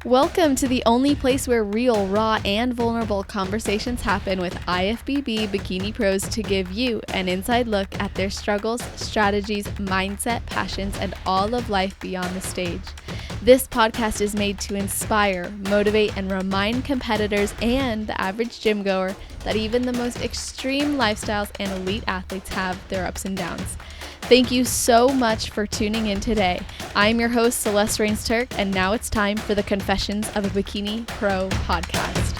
Welcome to the only place where real, raw, and vulnerable conversations happen with IFBB Bikini Pros to give you an inside look at their struggles, strategies, mindset, passions, and all of life beyond the stage. This podcast is made to inspire, motivate, and remind competitors and the average gym goer that even the most extreme lifestyles and elite athletes have their ups and downs. Thank you so much for tuning in today. I'm your host, Celeste Rains-Turk, and now it's time for the Confessions of a Bikini Pro podcast.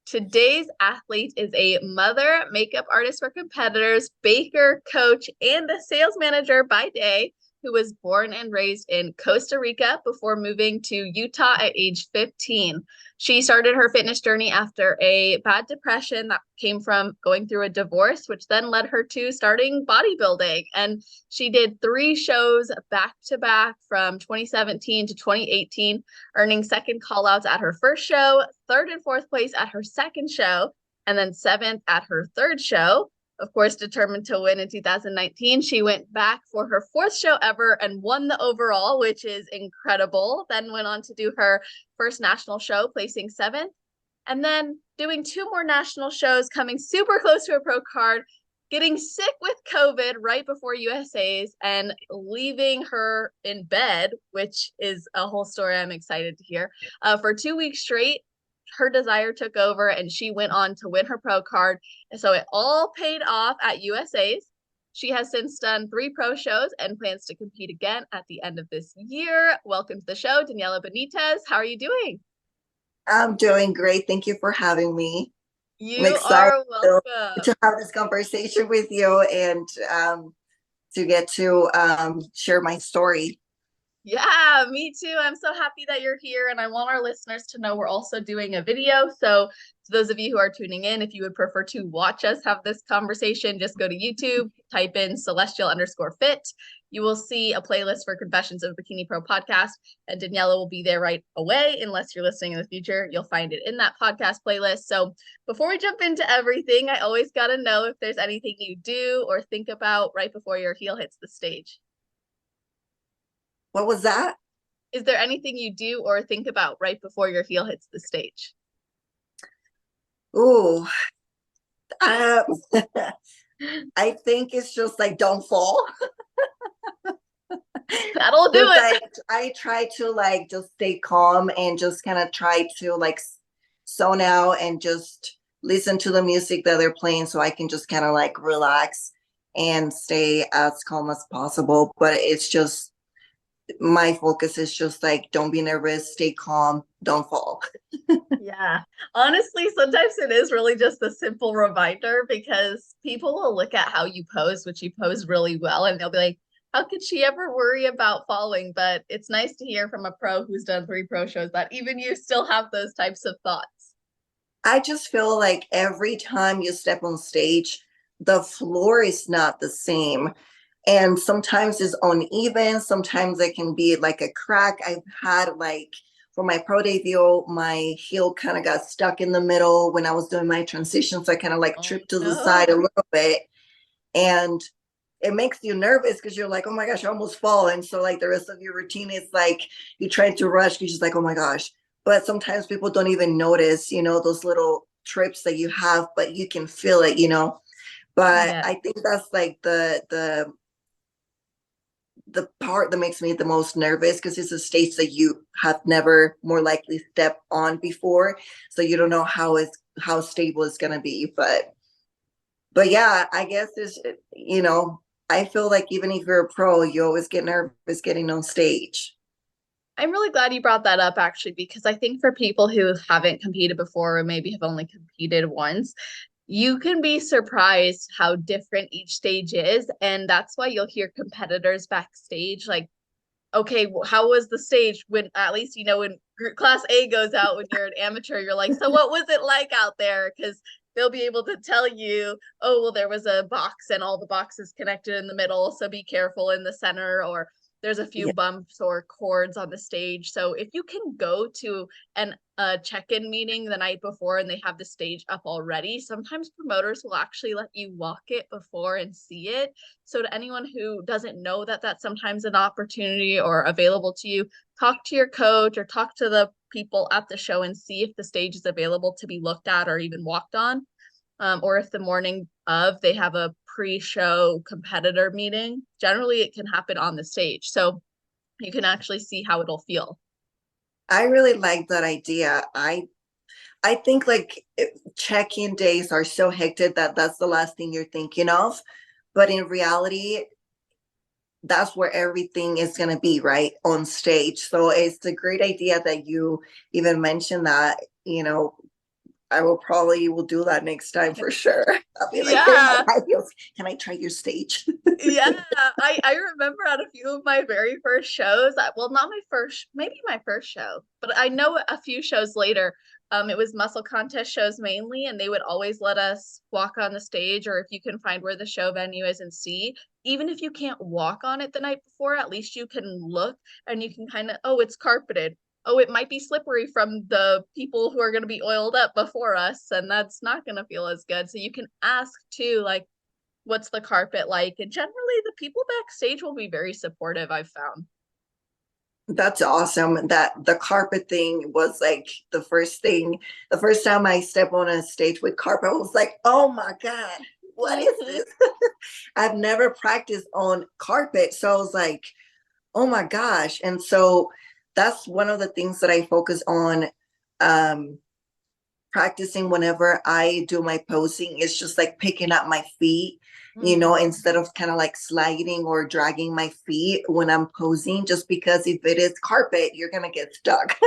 Today's athlete is a mother, makeup artist for competitors, baker, coach, and a sales manager by day, who was born and raised in Costa Rica before moving to Utah at age 15. She started her fitness journey after a bad depression that came from going through a divorce, which then led her to starting bodybuilding. And she did 3 shows back to back from 2017 to 2018, earning second callouts at her first show, 3rd and 4th place at her second show, and then 7th at her 3rd show. Of course, determined to win in 2019, she went back for her 4th show ever and won the overall, which is incredible. Then went on to do her first national show, placing 7th, and then doing 2 more national shows, coming super close to a pro card, getting sick with COVID right before USA's, and leaving her in bed, which is a whole story I'm excited to hear, for 2 weeks straight. Her desire took over and she went on to win her pro card. And so it all paid off at USA's. She has since done 3 pro shows and plans to compete again at the end of this year. Welcome to the show, Daniela Benitez. How are you doing? I'm doing great. Thank you for having me. I'm You excited are welcome. to have this conversation with you and to get to share my story. Yeah, me too. I'm so happy that you're here, and I want our listeners to know we're also doing a video. So to those of you who are tuning in, if you would prefer to watch us have this conversation, just go to YouTube, type in celestial_fit. You will see a playlist for Confessions of a Bikini Pro podcast, and Daniela will be there right away. Unless you're listening in the future, you'll find it in that podcast playlist. So before we jump into everything, I always got to know if there's anything you do or think about right before your heel hits the stage. What was that? Is there anything you do or think about right before your heel hits the stage? Ooh, I think it's just like don't fall. That'll do it. I try to like just stay calm and just kind of try to like zone out and just listen to the music that they're playing so I can just kind of like relax and stay as calm as possible. But it's just my focus is just like don't be nervous, stay calm, don't fall. Yeah. Honestly, sometimes it is really just a simple reminder, because people will look at how you pose, which you pose really well, and they'll be like, how could she ever worry about falling? But it's nice to hear from a pro who's done 3 pro shows that even you still have those types of thoughts. I just feel like every time you step on stage, the floor is not the same. And sometimes it's uneven. Sometimes it can be like a crack. I've had like for my pro debut, my heel kind of got stuck in the middle when I was doing my transition. So I kind of like tripped to the side a little bit. And it makes you nervous because you're like, oh my gosh, I almost fallen. So like the rest of your routine is like you try to rush. You're just like, oh my gosh. But sometimes people don't even notice, those little trips that you have, but you can feel it. But Yeah. I think that's like the part that makes me the most nervous, because it's a stage that you have never more likely stepped on before. So you don't know how stable it's going to be. But yeah, I guess I feel like even if you're a pro, you always get nervous getting on stage. I'm really glad you brought that up, actually, because I think for people who haven't competed before or maybe have only competed once, you can be surprised how different each stage is. And that's why you'll hear competitors backstage like, okay, how was the stage? When at least, when class A goes out, when you're an amateur, you're like, so what was it like out there? Because they'll be able to tell you, oh, well, there was a box and all the boxes connected in the middle, so be careful in the center. Or there's a few Yeah. bumps or cords on the stage. So if you can go to an check-in meeting the night before and they have the stage up already, sometimes promoters will actually let you walk it before and see it. So to anyone who doesn't know that that's sometimes an opportunity or available to you, talk to your coach or talk to the people at the show and see if the stage is available to be looked at or even walked on. Or if the morning of they have a pre-show competitor meeting, generally it can happen on the stage. So you can actually see how it'll feel. I really like that idea. I think like check-in days are so hectic that that's the last thing you're thinking of. But in reality, that's where everything is going to be, right? On stage. So it's a great idea that you even mentioned that, I will do that next time for sure. I'll be like, here are my Yeah. high heels. Can I try your stage? Yeah, I remember at a few of my very first shows, well, not my first, maybe my first show, but I know a few shows later, it was muscle contest shows mainly, and they would always let us walk on the stage, or if you can find where the show venue is and see, even if you can't walk on it the night before, at least you can look and you can kind of, oh, it's carpeted. Oh, it might be slippery from the people who are going to be oiled up before us, and that's not going to feel as good. So you can ask too, like, what's the carpet like? And generally, the people backstage will be very supportive, I've found. That's awesome. That the carpet thing was like the first time I stepped on a stage with carpet, I was like, oh my God, what is Mm-hmm. this? I've never practiced on carpet. So I was like, oh my gosh. And so that's one of the things that I focus on um, practicing whenever I do my posing. It's just like picking up my feet, Mm. instead of kind of like sliding or dragging my feet when I'm posing, just because if it is carpet, you're going to get stuck.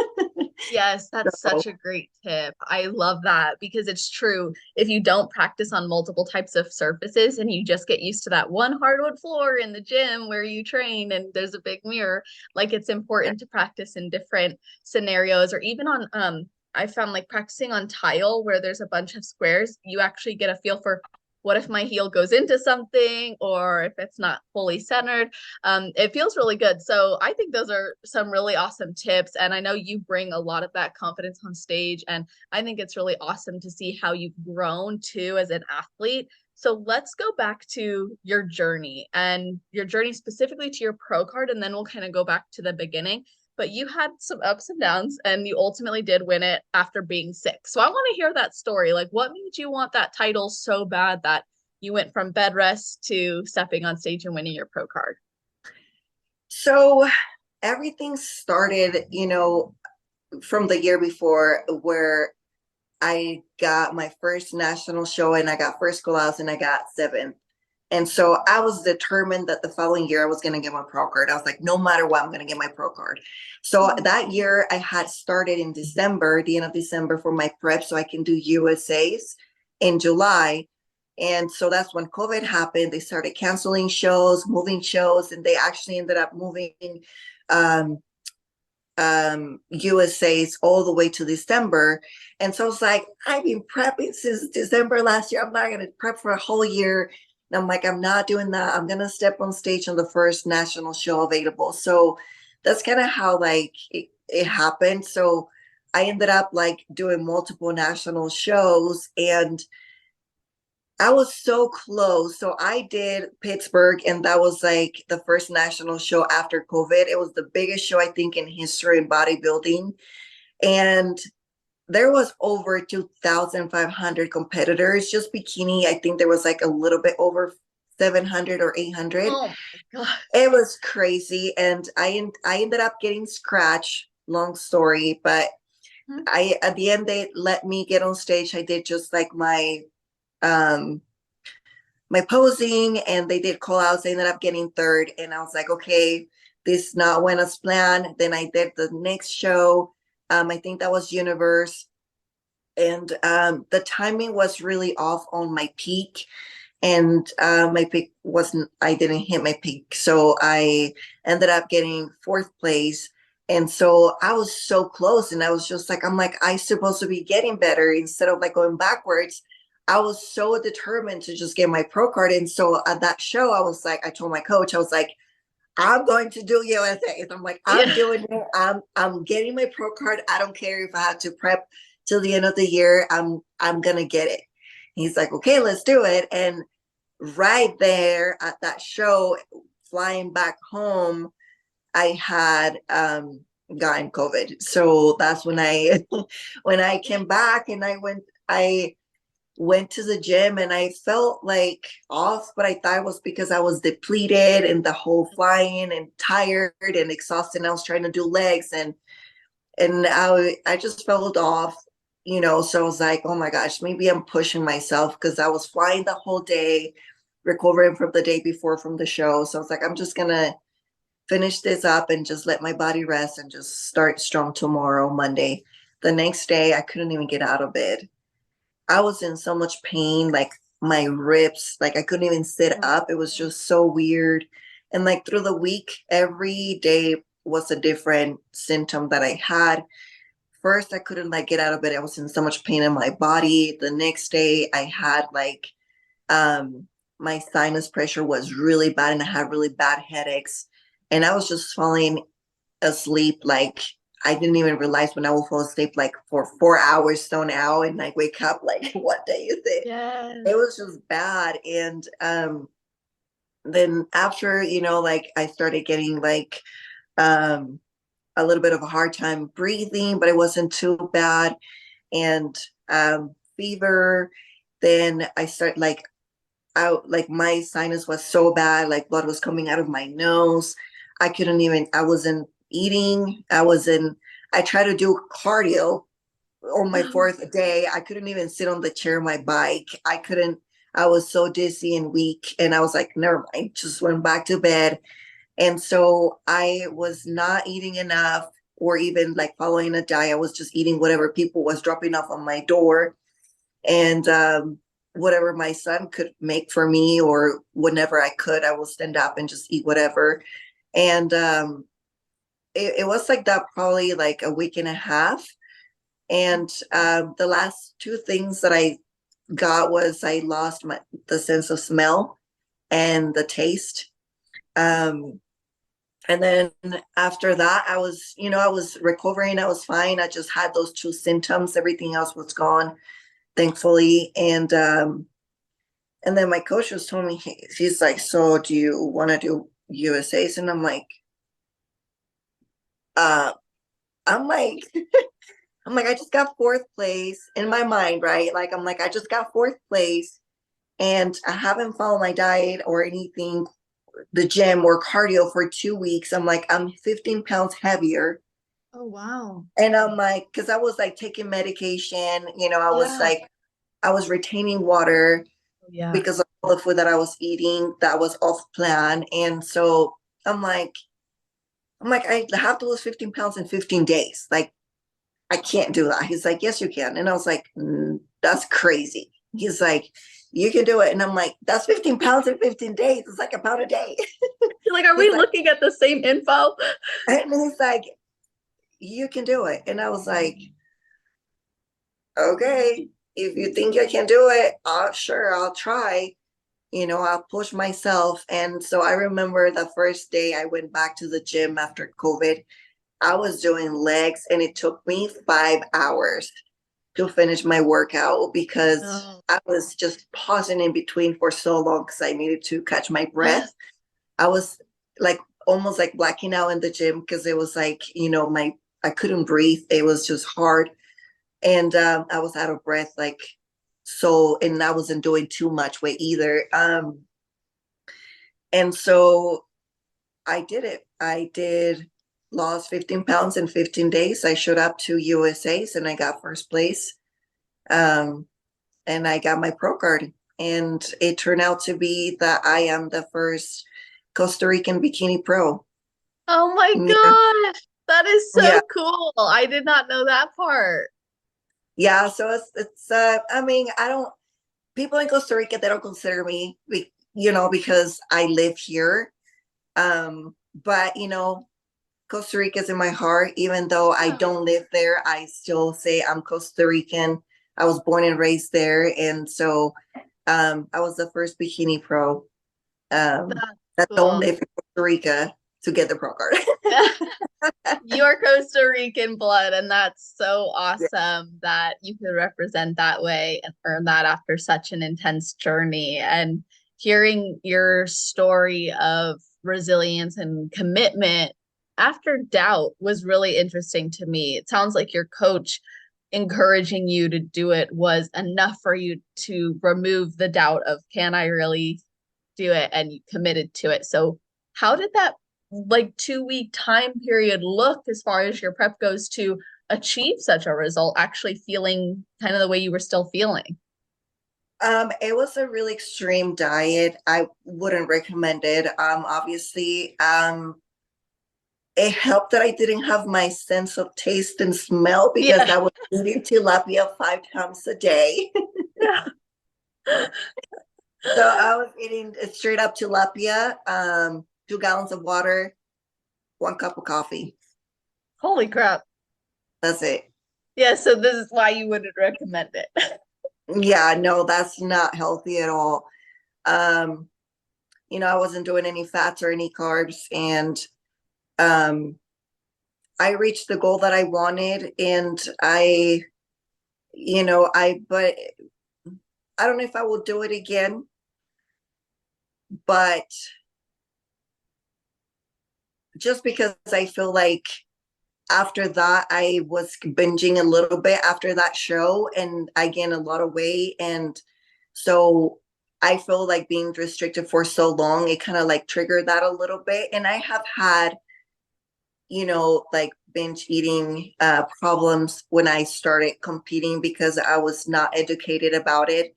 Yes, that's So such a great tip. I love that because it's true. If you don't practice on multiple types of surfaces and you just get used to that one hardwood floor in the gym where you train and there's a big mirror, like it's important to practice in different scenarios or even on I found like practicing on tile where there's a bunch of squares, you actually get a feel for what if my heel goes into something or if it's not fully centered. It feels really good. So I think those are some really awesome tips. And I know you bring a lot of that confidence on stage. And I think it's really awesome to see how you've grown too as an athlete. So let's go back to your journey and your journey specifically to your pro card. And then we'll kind of go back to the beginning. But you had some ups and downs and you ultimately did win it after being sick. So I want to hear that story. Like, what made you want that title so bad that you went from bed rest to stepping on stage and winning your pro card? so everything started, from the year before where I got my first national show and I got first call outs and I got seventh. And so I was determined that the following year I was going to get my pro card. I was like, no matter what, I'm going to get my pro card. So that year I had started in December, the end of December for my prep so I can do USAs in July. And so that's when COVID happened. They started canceling shows, moving shows, and they actually ended up moving um, USA's all the way to December. And so it's like, I've been prepping since December last year. I'm not going to prep for a whole year. And I'm like, I'm not doing that. I'm going to step on stage on the first national show available. So that's kind of how like it happened. So I ended up like doing multiple national shows and I was so close. So I did Pittsburgh, and that was like the first national show after COVID. It was the biggest show, I think, in history in bodybuilding. And there was over 2,500 competitors. Just bikini, I think there was like a little bit over 700 or 800. Oh my God. It was crazy. And I ended up getting scratched, long story. But at the end, they let me get on stage. I did just like um my posing and they did call outs. I ended up getting third and I was like, okay, this not went as planned. Then I did the next show. I think that was Universe. And the timing was really off on my peak. And my peak wasn't, I didn't hit my peak. So I ended up getting fourth place. And so I was so close and I was just like, I'm like, I supposed to be getting better instead of like going backwards. I was so determined to just get my pro card. And so at that show, I was like, I told my coach, I was like, I'm going to do USA. So I'm like, I'm Yeah. doing it. I'm getting my pro card. I don't care if I have to prep till the end of the year. I'm gonna get it. He's like, okay, let's do it. And right there at that show, flying back home, I had gotten COVID. So that's when I when I came back and I went to the gym and I felt like off, but I thought it was because I was depleted and the whole flying and tired and exhausted. And I was trying to do legs and I just felt off, you know. So I was like, oh my gosh, maybe I'm pushing myself because I was flying the whole day, recovering from the day before from the show. So I was like, I'm just gonna finish this up and just let my body rest and just start strong tomorrow, Monday. The next day, I couldn't even get out of bed. I was in so much pain, like my ribs, like I couldn't even sit up. It was just so weird. And like through the week, every day was a different symptom that I had. First, I couldn't like get out of bed. I was in so much pain in my body. The next day, I had like um my sinus pressure was really bad and I had really bad headaches. And I was just falling asleep like I didn't even realize when I would fall asleep like for 4 hours zone out and like wake up like what day is it? It Yes. was just bad. And then after, you know, like I started getting like um a little bit of a hard time breathing, but it wasn't too bad. And fever. Then I started like out like my sinus was so bad, like blood was coming out of my nose. I couldn't even, I wasn't eating. I tried to do cardio on my fourth day. I couldn't even sit on the chair of my bike. I couldn't, I was so dizzy and weak. And I was like, never mind, just went back to bed. And so I was not eating enough or even like following a diet. I was just eating whatever people was dropping off on my door. And whatever my son could make for me or whenever I could, I will stand up and just eat whatever. And it was like that probably like a week and a half. And the last two things that I got was I lost the sense of smell and the taste. Um, and then after that, I was, you know, I was recovering. I was fine. I just had those two symptoms. Everything else was gone, thankfully. And then my coach was telling me, he's like, so do you want to do USAs? And I'm like, uh, I'm like, I'm like, I just got fourth place in my mind, right? Like, I'm like, I just got fourth place and I haven't followed my diet or anything, the gym or cardio for 2 weeks. I'm like, I'm 15 pounds heavier. Oh, wow. And I'm like, because I was like taking medication, you know, Yeah. I was retaining water Yeah. because of all the food that I was eating that was off plan. And so I'm like, I have to lose 15 pounds in 15 days. Like, I can't do that. He's like, yes, you can. And I was like, that's crazy. He's like, you can do it. And I'm like, that's 15 pounds in 15 days. It's like a pound a day. You're like, are we He's like, looking at the same info? and he's like, you can do it. And I was like, okay, if you think I can do it, sure, I'll try. You know, I'll push myself. And so I remember the first day I went back to the gym after COVID, I was doing legs and it took me 5 hours to finish my workout because Oh. I was just pausing in between for so long because I needed to catch my breath. I was like almost like blacking out in the gym because it was like, you know, I couldn't breathe. It was just hard. And I was out of breath, like, so, and I wasn't doing too much weight either. And so I did it. I did lost 15 pounds in 15 days. I showed up to USA's and I got first place. Um, and I got my pro card. And it turned out to be that I am the first Costa Rican bikini pro. Oh my Yeah. gosh. That is Yeah. so cool. I did not know that part. Yeah. So it's I mean, I don't people in Costa Rica, they don't consider me you know, because I live here. But you know, Costa Rica is in my heart. Even though I Yeah. don't live there, I still say I'm Costa Rican. I was born and raised there. And so I was the first bikini pro That's that don't cool. live in Costa Rica. to get the pro card. You're Costa Rican blood, and that's so Yeah. awesome that you could represent that way and earn that after such an intense journey. And hearing your story of resilience and commitment after doubt was really interesting to me. It sounds like your coach encouraging you to do it was enough for you to remove the doubt of, can I really do it? And you committed to it. So how did that like 2 week time period look as far as your prep goes to achieve such a result, actually feeling kind of the way you were still feeling? It was a really extreme diet. I wouldn't recommend it. Obviously, it helped that I didn't have my sense of taste and smell because Yeah. I was eating tilapia 5 times a day. Yeah. So I was eating straight up tilapia, 2 gallons of water, 1 cup of coffee. Holy crap. That's it. Yeah, so this is why you wouldn't recommend it. Yeah, no, that's not healthy at all. Um, I wasn't doing any fats or any carbs, and um, I reached the goal that I wanted, and but I don't know if I will do it again, but just because I feel like after that, I was binging a little bit after that show and I gained a lot of weight. And so I feel like being restricted for so long, it kind of like triggered that a little bit. And I have had, like binge eating problems when I started competing because I was not educated about it.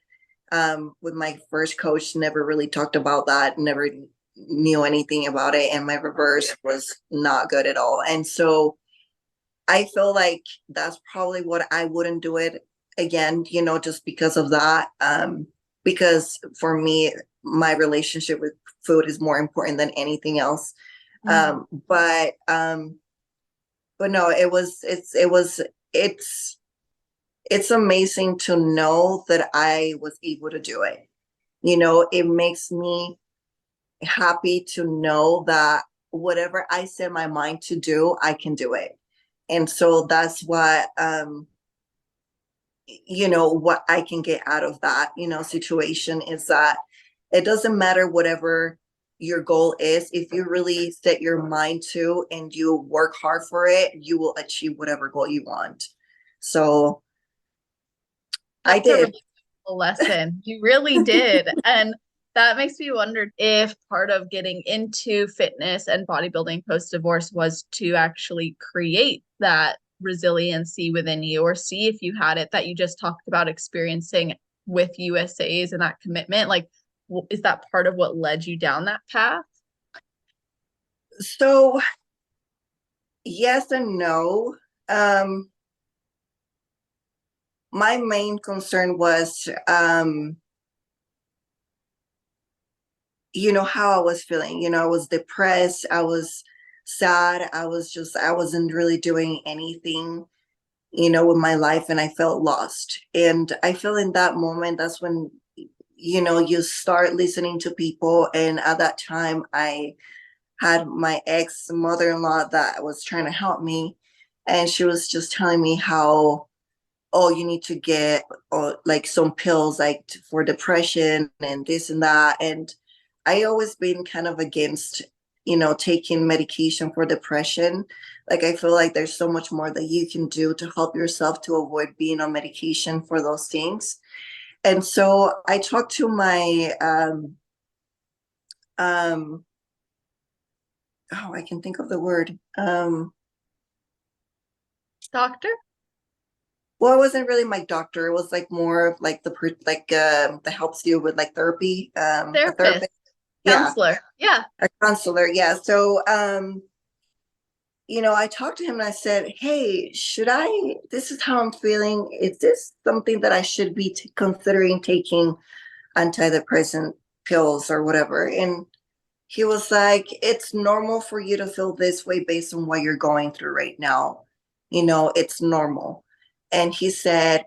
With my first coach, never really talked about that, never knew anything about it. And my reverse was not good at all. And so I feel like that's probably what I wouldn't do it again, just because of that. Because for me, my relationship with food is more important than anything else. Mm. But no, it's amazing to know that I was able to do it. It makes me happy to know that whatever I set my mind to do, I can do it. And so that's what I can get out of that, situation is that it doesn't matter whatever your goal is. If you really set your mind to and you work hard for it, you will achieve whatever goal you want. So I That's a did. really cool lesson. You really did. And that makes me wonder if part of getting into fitness and bodybuilding post divorce was to actually create that resiliency within you, or see if you had it that you just talked about experiencing with USA's and that commitment. Like, is that part of what led you down that path? So yes and no. My main concern was how I was feeling. I was depressed, I was sad, I wasn't really doing anything, with my life, and I felt lost. And I feel in that moment, that's when, you start listening to people. And at that time, I had my ex mother-in-law that was trying to help me. And she was just telling me how, oh, you need to get like some pills like for depression and this and that. And I always been kind of against, taking medication for depression. Like I feel like there's so much more that you can do to help yourself to avoid being on medication for those things. And so I talked to my um oh, I can think of the word. Doctor? Well, it wasn't really my doctor. It was like more of like that helps you with like therapy, a Therapist? therapist. Yeah, Counselor? Yeah. a counselor. Yeah. So I talked to him and I said, hey, this is how I'm feeling. Is this something that I should be considering taking antidepressant pills or whatever? And he was like, it's normal for you to feel this way based on what you're going through right now. It's normal. And he said,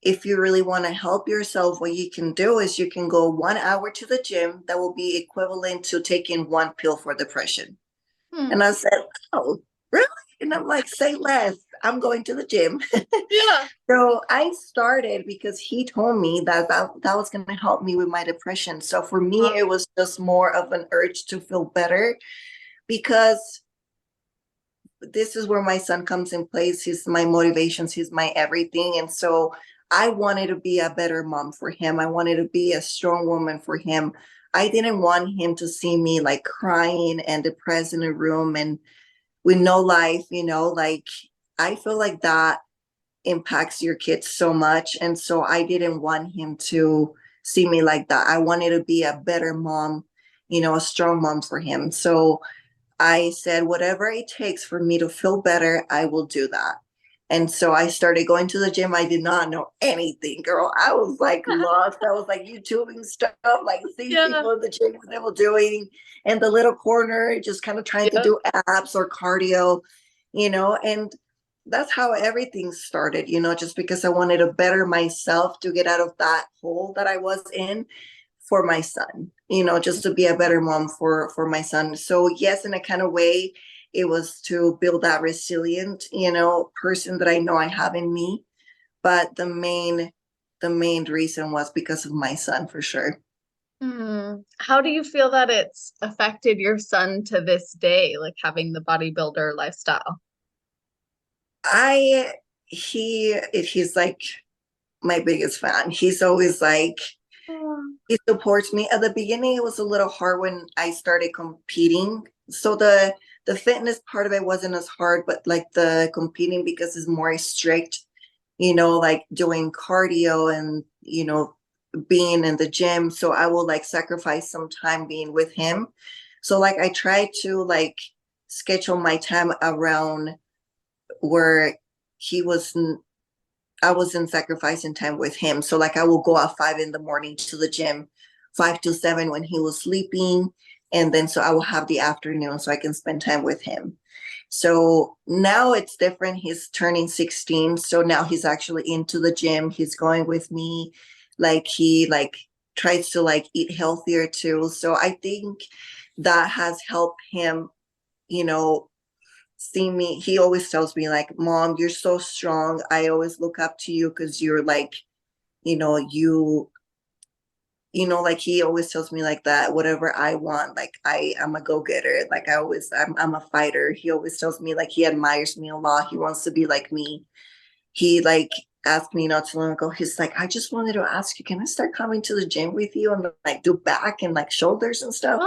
if you really want to help yourself, what you can do is you can go 1 hour to the gym. That will be equivalent to taking one pill for depression. Hmm. And I said, oh, really? And I'm like, say less. I'm going to the gym. Yeah. So I started because he told me that was going to help me with my depression. So for me, Wow. it was just more of an urge to feel better because this is where my son comes in place. He's my motivations, he's my everything. And so I wanted to be a better mom for him. I wanted to be a strong woman for him. I didn't want him to see me like crying and depressed in a room and with no life, like I feel like that impacts your kids so much. And so I didn't want him to see me like that. I wanted to be a better mom, a strong mom for him. So I said, whatever it takes for me to feel better, I will do that. And so I started going to the gym. I did not know anything, girl. I was like lost. I was like YouTubing stuff, like seeing Yeah. people in the gym, what they were doing in the little corner, just kind of trying to Yep. do abs or cardio, and that's how everything started, just because I wanted to better myself to get out of that hole that I was in for my son, just to be a better mom for my son. So yes, in a kind of way, it was to build that resilient, person that I know I have in me. But the main reason was because of my son for sure. Hmm. How do you feel that it's affected your son to this day, like having the bodybuilder lifestyle? I he's like my biggest fan. He's always like Oh. he supports me. At the beginning, it was a little hard when I started competing. So the fitness part of it wasn't as hard, but like the competing because it's more strict, like doing cardio and being in the gym. So I will like sacrifice some time being with him. So like I try to like schedule my time around where he was I wasn't sacrificing time with him. So like I will go at 5 in the morning to the gym, 5 to 7 when he was sleeping. And then so I will have the afternoon so I can spend time with him. So now it's different. He's turning 16. So now he's actually into the gym. He's going with me. Like he like tries to like eat healthier too. So I think that has helped him, you know, see me. He always tells me like, Mom, you're so strong. I always look up to you because you're like, you know, you like he always tells me like that, whatever I want, like I'm a go-getter. Like I'm a fighter. He always tells me like he admires me a lot. He wants to be like me. He like asked me not too long ago, he's like, I just wanted to ask you, can I start coming to the gym with you and like do back and like shoulders and stuff?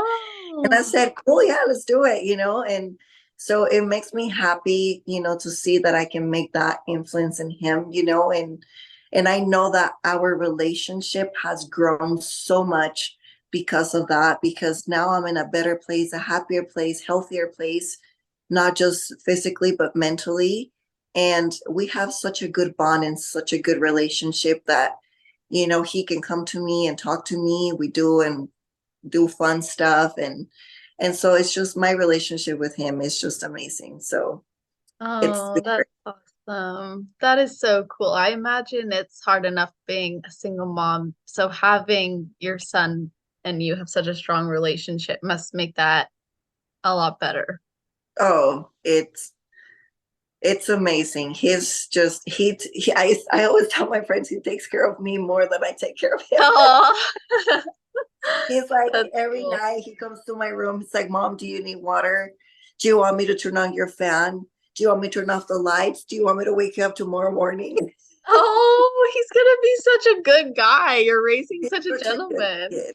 And I Oh. said, cool, yeah, let's do it, and so it makes me happy, to see that I can make that influence in him, and I know that our relationship has grown so much because of that, because now I'm in a better place, a happier place, healthier place, not just physically, but mentally. And we have such a good bond and such a good relationship that, he can come to me and talk to me. We do fun stuff, and so it's just my relationship with him is just amazing. So it's Oh, that's awesome. That is so cool. I imagine it's hard enough being a single mom. So having your son and you have such a strong relationship must make that a lot better. oh it's amazing. He's just I always tell my friends he takes care of me more than I take care of him. Oh, He's like that's every cool. night he comes to my room. He's like, Mom, do you need water? Do you want me to turn on your fan? Do you want me to turn off the lights? Do you want me to wake you up tomorrow morning? Oh, he's gonna be such a good guy. You're raising He's such a such a good gentleman. kid.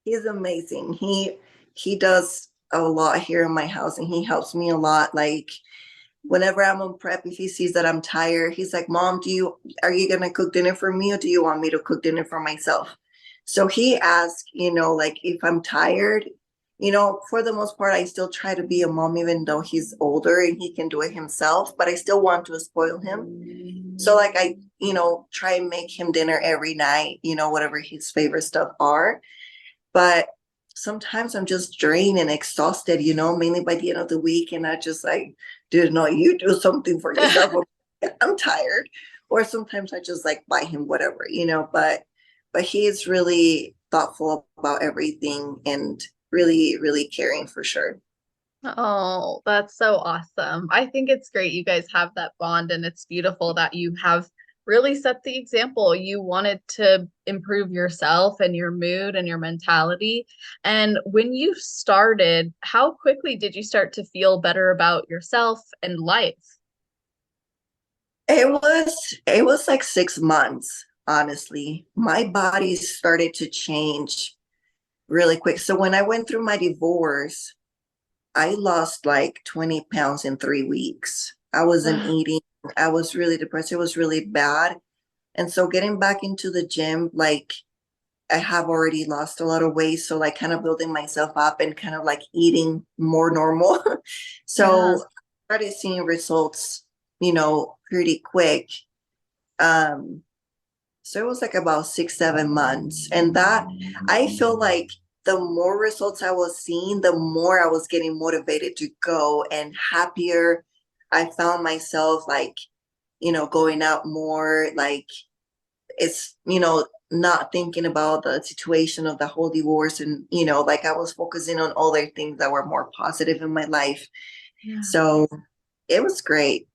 He's amazing. He does a lot here in my house and he helps me a lot. Like whenever I'm on prep, if he sees that I'm tired, he's like, Mom, are you gonna cook dinner for me or do you want me to cook dinner for myself? So he asks, like if I'm tired, for the most part, I still try to be a mom, even though he's older and he can do it himself, but I still want to spoil him. So like I, try and make him dinner every night, whatever his favorite stuff are. But sometimes I'm just drained and exhausted, mainly by the end of the week. And I just like, dude, no, you do something for yourself. I'm tired. Or sometimes I just like buy him whatever, but he is really thoughtful about everything and really, really caring for sure. Oh, that's so awesome. I think it's great you guys have that bond, and it's beautiful that you have really set the example. You wanted to improve yourself and your mood and your mentality. And when you started, how quickly did you start to feel better about yourself and life? It was like 6 months, honestly. My body started to change really quick. So when I went through my divorce, I lost like 20 pounds in 3 weeks. I wasn't eating. I was really depressed. It was really bad. And so getting back into the gym, like I have already lost a lot of weight. So like kind of building myself up and kind of like eating more normal. Yeah. So I started seeing results, pretty quick. Um, so it was like about 6, 7 months. And that I feel like the more results I was seeing, the more I was getting motivated to go and happier. I found myself like, going out more, like it's, not thinking about the situation of the whole divorce and, like I was focusing on other things that were more positive in my life. Yeah. So it was great.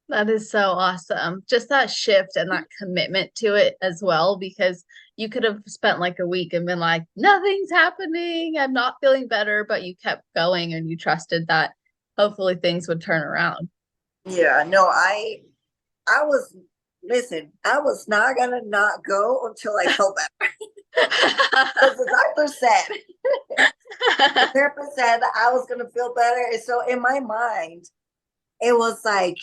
That is so awesome. Just that shift and that commitment to it as well, because you could have spent like a week and been like, nothing's happening. I'm not feeling better, but you kept going and you trusted that hopefully things would turn around. Yeah, no, I was, listen, I was not gonna not go until I felt better. Because the doctor said, the therapist said that I was gonna feel better. And so in my mind, it was like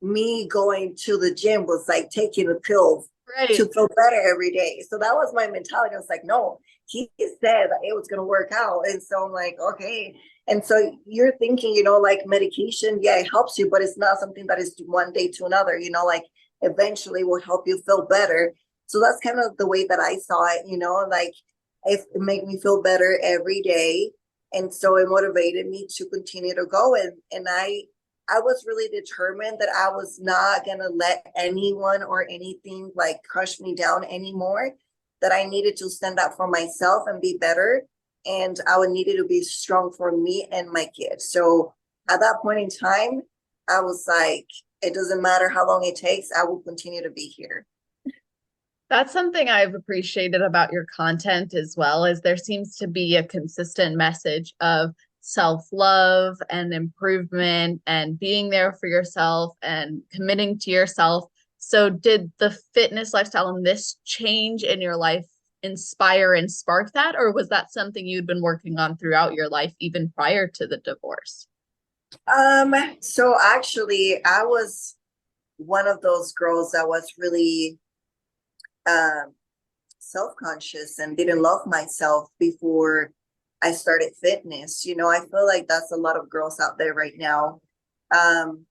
me going to the gym was like taking a pill Right. to feel better every day. So that was my mentality. I was like, no, he said that it was gonna work out. And so I'm like, okay. And so you're thinking, like medication, yeah, it helps you, but it's not something that is one day to another, like eventually will help you feel better. So that's kind of the way that I saw it, like it made me feel better every day. And so it motivated me to continue to go. And I was really determined that I was not going to let anyone or anything like crush me down anymore, that I needed to stand up for myself and be better. And I would needed to be strong for me and my kids. So at that point in time, I was like, it doesn't matter how long it takes, I will continue to be here. That's something I've appreciated about your content as well, is there seems to be a consistent message of self-love and improvement and being there for yourself and committing to yourself. So did the fitness lifestyle and this change in your life inspire and spark that, or was that something you'd been working on throughout your life even prior to the divorce? So actually I was one of those girls that was really um self-conscious and didn't love myself before I started fitness. I feel like that's a lot of girls out there right now. Um,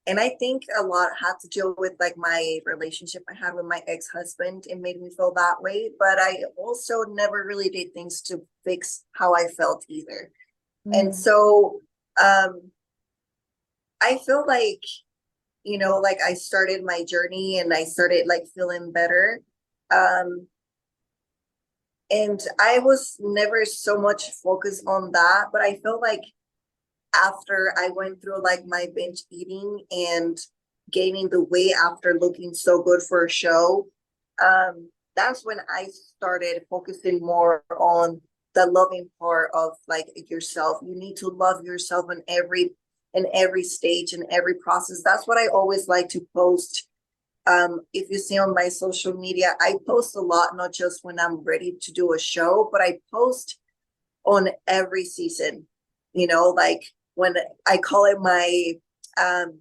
and I think a lot had to do with like my relationship I had with my ex-husband. It made me feel that way, but I also never really did things to fix how I felt either. And Mm. so I feel like I started my journey and I started like feeling better. Um, And I was never so much focused on that, but I felt like after I went through like my binge eating and gaining the weight after looking so good for a show, that's when I started focusing more on the loving part of like yourself. You need to love yourself in every stage and every process. That's what I always like to post. If you see on my social media, I post a lot, not just when I'm ready to do a show, but I post on every season, like when I call it my um,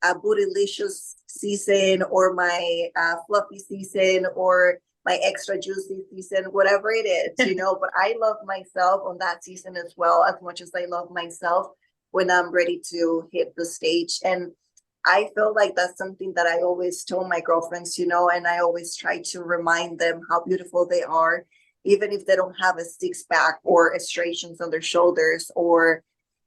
bootylicious season or my fluffy season or my extra juicy season, whatever it is, but I love myself on that season as well, as much as I love myself when I'm ready to hit the stage. And I feel like that's something that I always told my girlfriends, and I always try to remind them how beautiful they are, even if they don't have a six pack or striations on their shoulders or,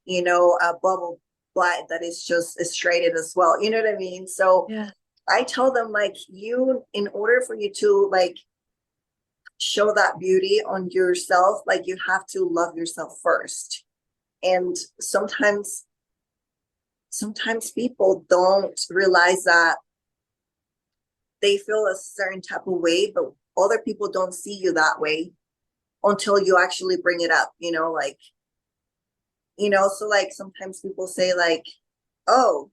a bubble butt that is just straightened as well. You know what I mean? So Yeah. I tell them like in order for you to like show that beauty on yourself, like you have to love yourself first. And sometimes people don't realize that they feel a certain type of way, but other people don't see you that way until you actually bring it up, like, so like sometimes people say like, oh,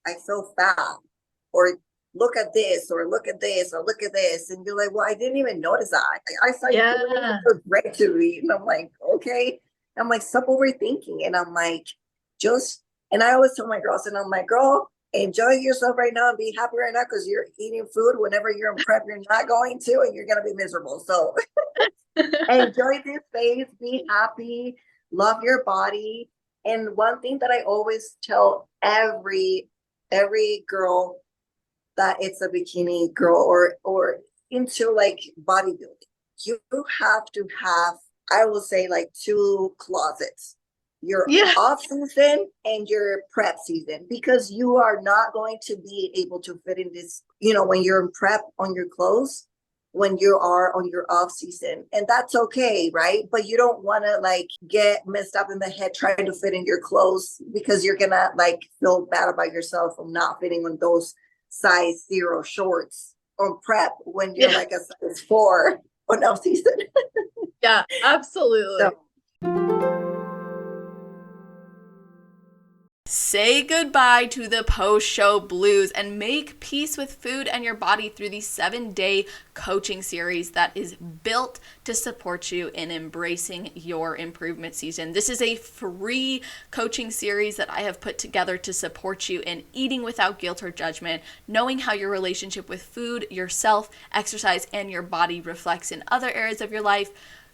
I feel fat, or look at this, or look at this, or look at this. And you're like, well, I didn't even notice that. I saw you Yeah. look great to me. And I'm like, okay. I'm like, stop overthinking. And I'm like, and I always tell my girls, and I'm like, girl, enjoy yourself right now and be happy right now, because you're eating food whenever you're in prep, you're not going to, and you're going to be miserable. So enjoy this phase, be happy, love your body. And one thing that I always tell every girl that it's a bikini girl or into like bodybuilding, you have to have, I will say, like two closets: your Yeah. off season and your prep season, because you are not going to be able to fit in this, when you're in prep on your clothes, when you are on your off season. And that's okay, right? But you don't want to like get messed up in the head trying to fit in your clothes, because you're gonna like feel bad about yourself for not fitting on those size 0 shorts on prep when you're Yeah. like a size 4 on off season. Yeah, absolutely. So Say goodbye to the post-show blues and make peace with food and your body through the 7-day coaching series that is built to support you in embracing your improvement season. This is a free coaching series that I have put together to support you in eating without guilt or judgment, knowing how your relationship with food, yourself, exercise, and your body reflects in other areas of your life,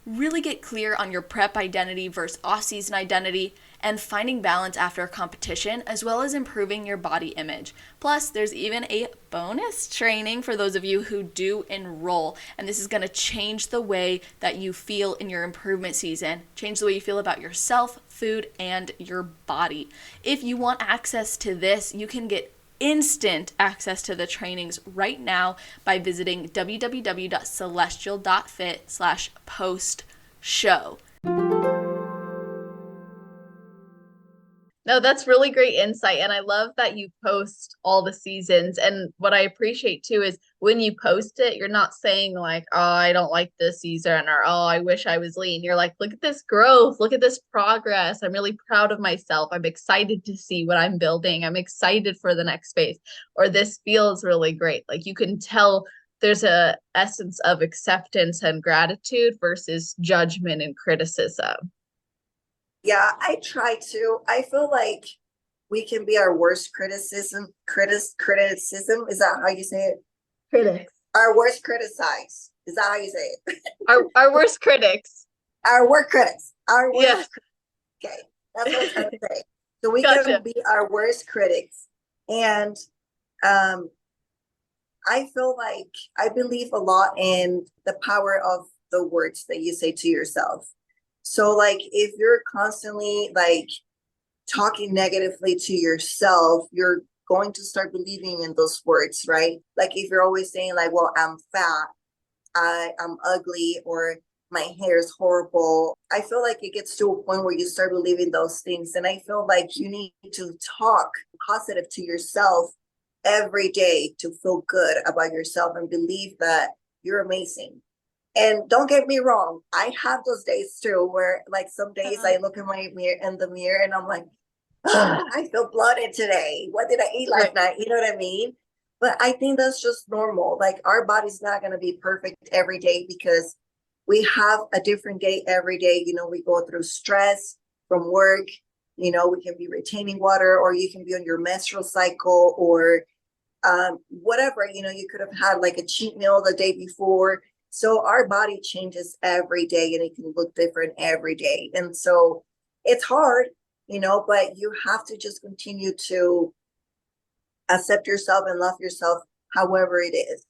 really get clear on your prep identity versus off-season identity, and finding balance after a competition, as well as improving your body image. Plus, there's even a bonus training for those of you who do enroll, and this is going to change the way that you feel in your improvement season, change the way you feel about yourself, food, and your body. If you want access to this, you can get instant access to the trainings right now by visiting www.celestial.fit/post-show. No, that's really great insight. And I love that you post all the seasons. And what I appreciate too is when you post it, you're not saying like, oh, I don't like this season, or oh, I wish I was lean. You're like, look at this growth, look at this progress. I'm really proud of myself. I'm excited to see what I'm building. I'm excited for the next phase, or this feels really great. Like you can tell there's a essence of acceptance and gratitude versus judgment and criticism. yeah, I try to. I feel like we can be our worst criticism. Is that how you say it? Critics. Our worst criticize. Is that how you say it? Our worst critics. Our worst critics. Our Yes. worst. Okay, that's what I'm trying to say. So we Gotcha. can be our worst critics. And I feel like I believe a lot in the power of the words that you say to yourself. So like if you're constantly like talking negatively to yourself, you're going to start believing in those words, right? Like if you're always saying like, well, I'm fat, I'm ugly, or my hair is horrible, I feel like it gets to a point where you start believing those things. And I feel like you need to talk positive to yourself every day to feel good about yourself and believe that you're amazing. And don't get me wrong, I have those days too, where like some days I look in the mirror and I'm like, I feel bloated today. What did I eat last night? You know what I mean? But I think that's just normal. Like our body's not going to be perfect every day, because we have a different day every day. We go through stress from work. We can be retaining water, or you can be on your menstrual cycle, or whatever. You could have had like a cheat meal the day before. So our body changes every day, and it can look different every day. And so it's hard, but you have to just continue to accept yourself and love yourself however it is.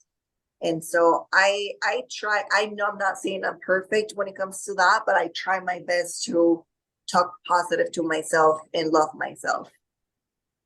And so I try. I know I'm not saying I'm perfect when it comes to that, but I try my best to talk positive to myself and love myself.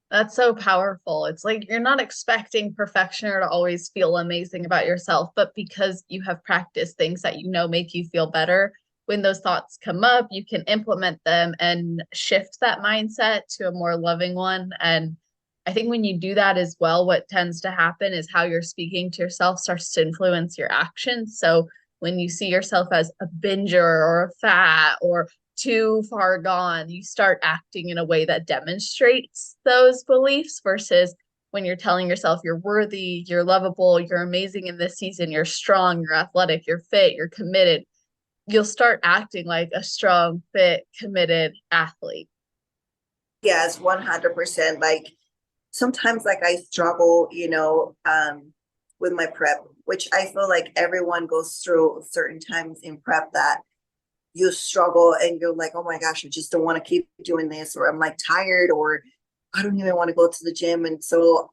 That's so powerful. It's like you're not expecting perfection or to always feel amazing about yourself, but because you have practiced things that make you feel better when those thoughts come up, you can implement them and shift that mindset to a more loving one. And I think when you do that as well, what tends to happen is how you're speaking to yourself starts to influence your actions. So when you see yourself as a binger or a fat or too far gone, you start acting in a way that demonstrates those beliefs versus when you're telling yourself you're worthy, you're lovable, you're amazing in this season, you're strong, you're athletic, you're fit, you're committed. You'll start acting like a strong, fit, committed athlete. Yes, 100%. Like sometimes like I struggle, with my prep, which I feel like everyone goes through certain times in prep that you struggle and you're like, oh my gosh, I just don't want to keep doing this, or I'm like tired, or I don't even want to go to the gym. And so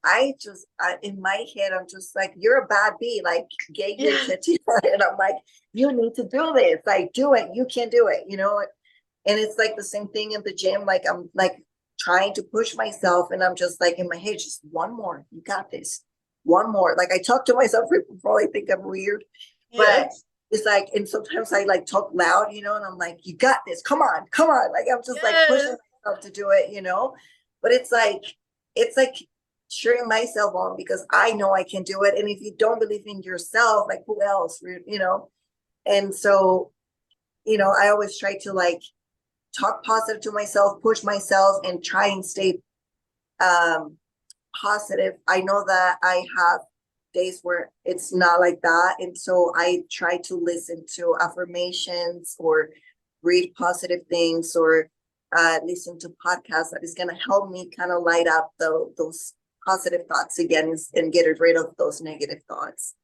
in my head, I'm just like, you're a bad bee, like get your shit together. And I'm like, you need to do this, like do it. You can do it, And it's like the same thing in the gym. Like I'm like trying to push myself and I'm just like in my head, just one more, you got this. One more. Like I talk to myself, people probably think I'm weird, but it's like, and sometimes I like talk loud, and I'm like, you got this. Come on, come on. Like I'm just like pushing myself to do it, but it's like cheering myself on because I know I can do it. And if you don't believe in yourself, like who else, And so, I always try to like talk positive to myself, push myself, and try and stay positive. I know that I have days where it's not like that. And so I try to listen to affirmations or read positive things or listen to podcasts that is going to help me kind of light up those positive thoughts again and get rid of those negative thoughts.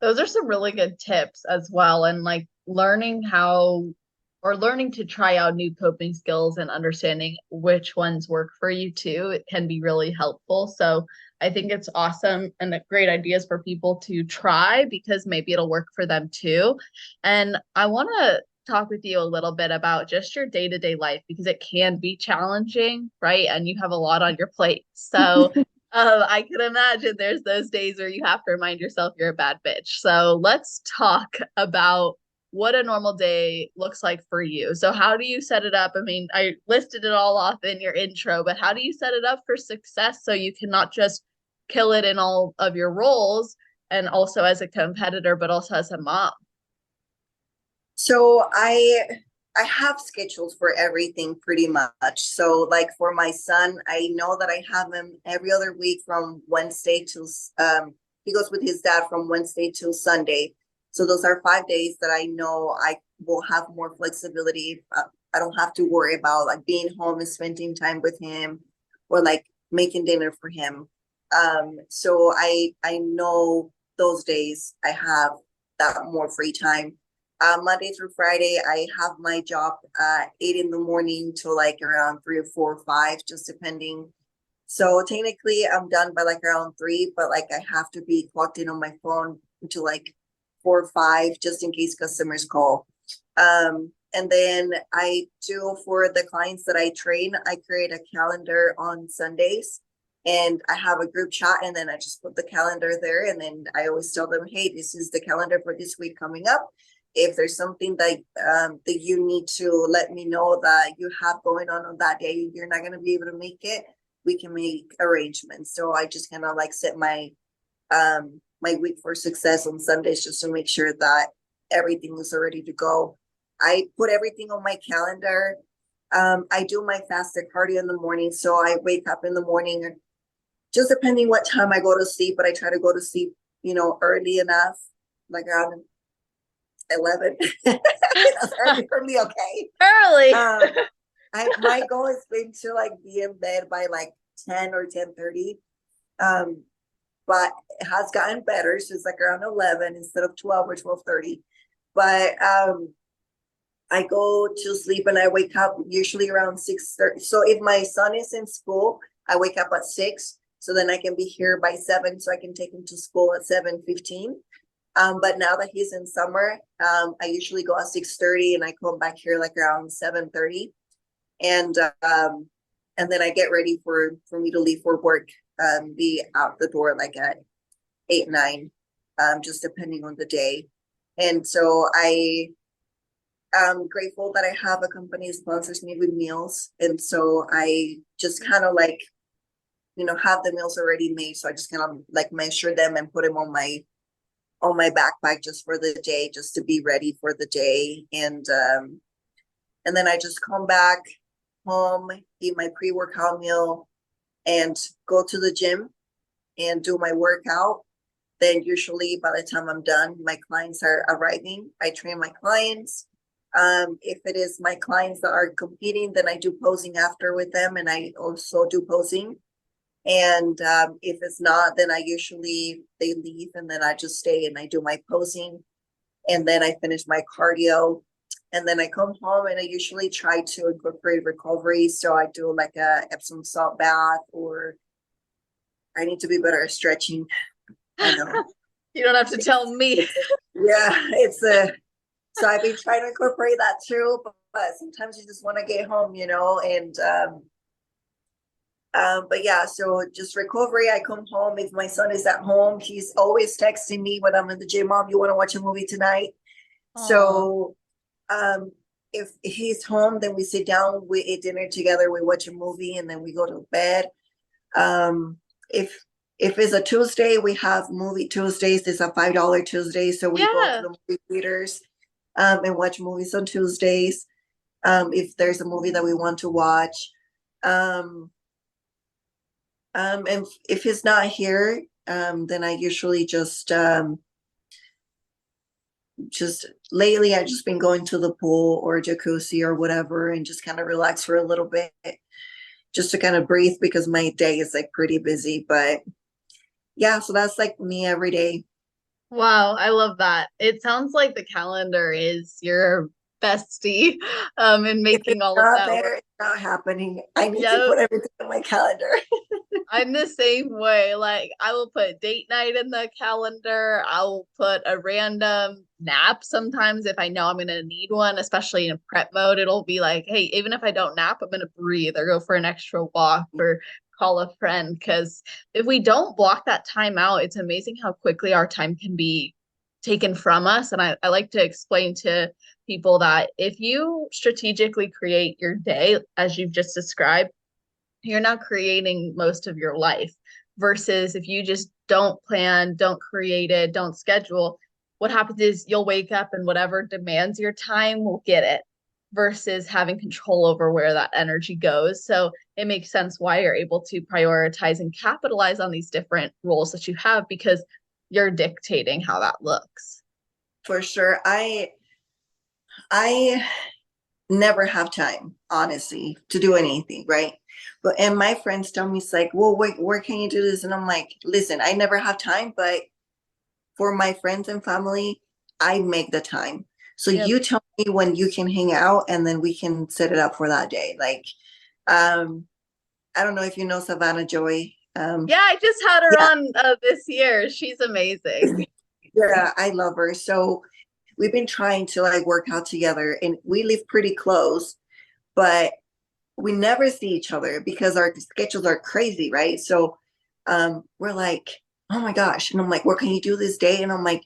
Those are some really good tips as well. And like learning to try out new coping skills and understanding which ones work for you too, it can be really helpful. So I think it's awesome and great ideas for people to try because maybe it'll work for them too. And I want to talk with you a little bit about just your day-to-day life because it can be challenging, right? And you have a lot on your plate. So I can imagine there's those days where you have to remind yourself you're a bad bitch. So let's talk about what a normal day looks like for you. So how do you set it up? I mean, I listed it all off in your intro, but how do you set it up for success so you can not just kill it in all of your roles and also as a competitor, but also as a mom? So I have schedules for everything pretty much. So like for my son, I know that I have him every other week from Wednesday to he goes with his dad from Wednesday till Sunday. So those are 5 days that I know I will have more flexibility. I don't have to worry about like being home and spending time with him or like making dinner for him. So I know those days I have that more free time. Monday through Friday, I have my job 8 in the morning till like around 3 or 4 or 5, just depending. So technically I'm done by like around 3, but like I have to be clocked in on my phone until like 4 or 5, just in case customers call. And then I do for the clients that I train, I create a calendar on Sundays and I have a group chat and then I just put the calendar there. And then I always tell them, hey, this is the calendar for this week coming up. If there's something that you need to let me know that you have going on that day, you're not going to be able to make it, we can make arrangements. So I just kind of like set my my week for success on Sundays just to make sure that everything is ready to go. I put everything on my calendar. I do my fasted cardio in the morning. So I wake up in the morning, just depending what time I go to sleep, but I try to go to sleep, early enough, like around 11. That's early, okay. Early. My goal has been to like be in bed by like 10 or 10:30. But it has gotten better. So it's like around 11 instead of 12 or 12:30. But I go to sleep and I wake up usually around 6:30. So if my son is in school, I wake up at 6. So then I can be here by 7. So I can take him to school at 7:15. But now that he's in summer, I usually go at 6:30 and I come back here like around 7:30. And then I get ready for me to leave for work, be out the door like at 8, 9, just depending on the day. And so I I'm grateful that I have a company that sponsors me with meals. And so I just kind of like, have the meals already made. So I just kind of like measure them and put them on my backpack just for the day, just to be ready for the day. And then I just come back home, eat my pre-workout meal, and go to the gym and do my workout. Then usually by the time I'm done, my clients are arriving. I train my clients. If it is my clients that are competing, then I do posing after with them, and I also do posing. And if it's not, then I usually they leave, and then I just stay and I do my posing, and then I finish my cardio, and then I come home and I usually try to incorporate recovery. So I do like a Epsom salt bath, or I need to be better at stretching. I know. You don't have to tell me. Yeah, it's a so I've been trying to incorporate that too, but sometimes you just want to get home, and but yeah, so just recovery. I come home. If my son is at home, he's always texting me when I'm in the gym, Mom, you want to watch a movie tonight? Aw. So if he's home, then we sit down, we eat dinner together, we watch a movie, and then we go to bed. Um, if it's a Tuesday, we have movie Tuesdays. It's a $5 Tuesday, so we go to Yeah. the movie theaters and watch movies on Tuesdays. If there's a movie that we want to watch. And if he's not here, then I usually just lately I've just been going to the pool or jacuzzi or whatever and just kind of relax for a little bit, just to kind of breathe, because my day is like pretty busy. But yeah, so that's like me every day. Wow, I love that. It sounds like the calendar is your bestie in If it's making all of not that work. there, it's not happening. I need to Yep. put everything on my calendar. I'm the same way. Like, I will put date night in the calendar. I'll put a random nap sometimes if I know I'm gonna need one, especially in prep mode. It'll be like, hey, even if I don't nap, I'm gonna breathe or go for an extra walk or call a friend. Because if we don't block that time out, it's amazing how quickly our time can be taken from us. And I like to explain to people that if you strategically create your day, as you've just described, you're now creating most of your life, versus if you just don't plan, don't create it, don't schedule, what happens is you'll wake up and whatever demands your time will get it, versus having control over where that energy goes. So it makes sense why you're able to prioritize and capitalize on these different roles that you have, because you're dictating how that looks. For sure. I never have time, honestly, to do anything, right? But and my friends tell me, it's like, well, wait, where can you do this? And I'm like, listen, I never have time, but for my friends and family, I make the time. So Yep. you tell me when you can hang out, and then we can set it up for that day. Like, um, I don't know if you know Savannah Joy. Yeah, I just had her Yeah, on this year. She's amazing. yeah, I love her. So we've been trying to like work out together, and we live pretty close, but we never see each other because our schedules are crazy, right? So we're like, oh my gosh. And I'm like, what can you do this day? And I'm like,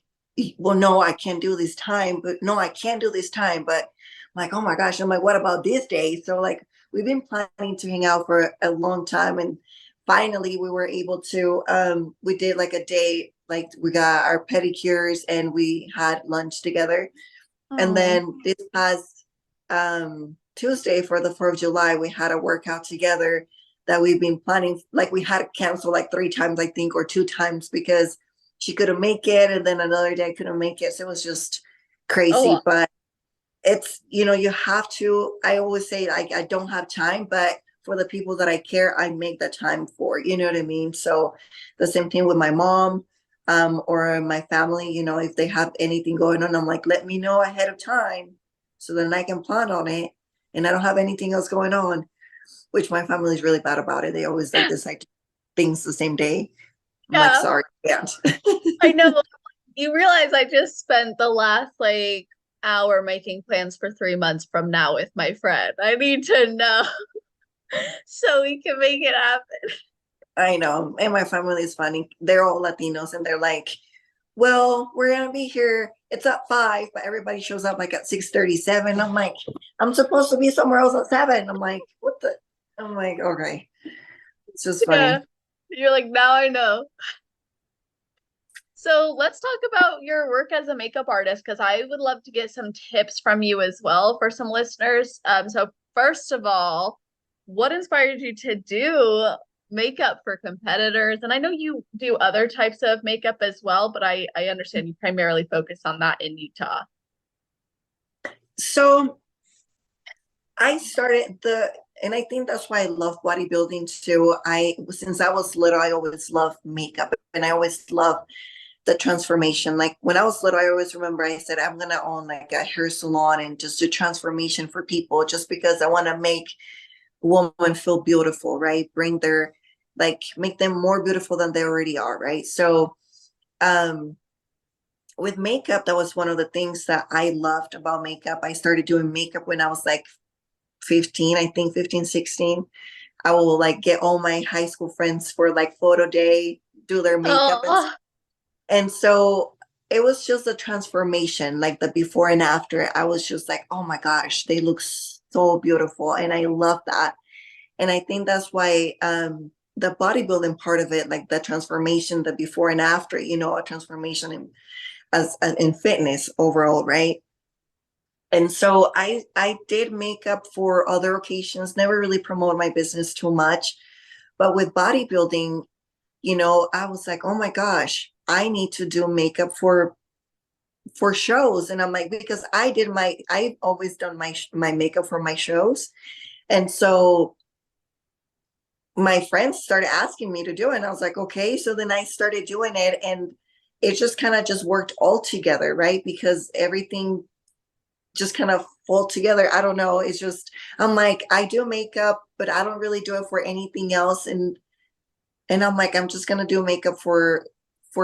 well, no, I can't do this time, but no, I can't do this time. But I'm like, oh my gosh. I'm like, what about this day? So like we've been planning to hang out for a long time. And finally we were able to we did like a day, like we got our pedicures and we had lunch together. And Oh. then this past Tuesday for the 4th of July, we had a workout together that we've been planning. Like we had to cancel like 3 times, I think, or 2 times because she couldn't make it. And then another day couldn't make it. So it was just Oh, crazy. But it's, you have to, I always say, like, I don't have time, but for the people that I care, I make the time for, you know what I mean? So the same thing with my mom, or my family, if they have anything going on, I'm like, let me know ahead of time so then I can plan on it and I don't have anything else going on, which my family is really bad about it. They always like decide things the same day. I'm like, yeah. sorry, I can't. I know. You realize I just spent the last like hour making plans for 3 months from now with my friend. I need to know so we can make it happen. I know. And my family is funny. They're all Latinos and they're like, well, we're gonna be here it's at 5, but everybody shows up like at 6:37. I'm like, I'm supposed to be somewhere else at 7. I'm like, what the? I'm like, okay. It's just Yeah. funny. You're like, now I know. So let's talk about your work as a makeup artist because I would love to get some tips from you as well for some listeners. So first of all, what inspired you to do makeup for competitors? And I know you do other types of makeup as well, but I understand you primarily focus on that in Utah. So I started and I think that's why I love bodybuilding too. Since I was little, I always loved makeup and I always loved the transformation. Like when I was little, I always remember I said, I'm going to own like a hair salon and just do transformation for people just because I want to make women feel beautiful, right? Make them more beautiful than they already are, right? So, um, with makeup, that was one of the things that I loved about makeup. I started doing makeup when I was like 15, I think 15, 16. I will like get all my high school friends for like photo day, do their makeup. Oh, And so it was just a transformation, like the before and after. I was just like, oh my gosh, they look so beautiful. And I love that. And I think that's why the bodybuilding part of it, like the transformation, the before and after, a transformation in fitness overall, right? And so I did makeup for other occasions, never really promote my business too much. But with bodybuilding, I was like, oh my gosh, I need to do makeup for shows. And I'm like, because I've always done my makeup for my shows. And so my friends started asking me to do it. And I was like, okay. So then I started doing it and it just kind of just worked all together, right? Because everything just kind of fall together. I don't know. It's just, I'm like, I do makeup, but I don't really do it for anything else. And I'm like, I'm just gonna do makeup for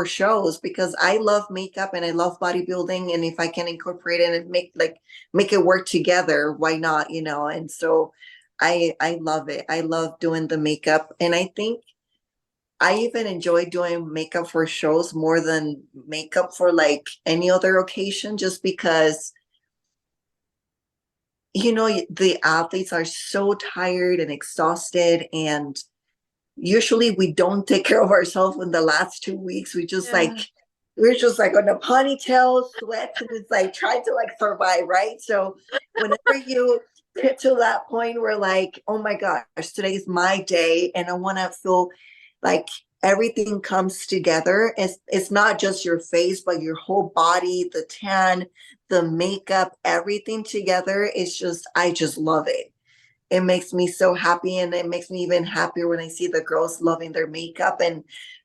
shows because I love makeup and I love bodybuilding. And if I can incorporate it and make it work together, why not? And so I love it. I love doing the makeup. And I think I even enjoy doing makeup for shows more than makeup for like any other occasion, just because the athletes are so tired and exhausted, and usually we don't take care of ourselves in the last 2 weeks. yeah. We're just like on a ponytail, sweats, and it's like trying to like survive, right? So whenever you get to that point where like, oh my gosh, today's my day and I want to feel like everything comes together. It's not just your face, but your whole body, the tan, the makeup, everything together. I just love it. It makes me so happy, and it makes me even happier when I see the girls loving their makeup and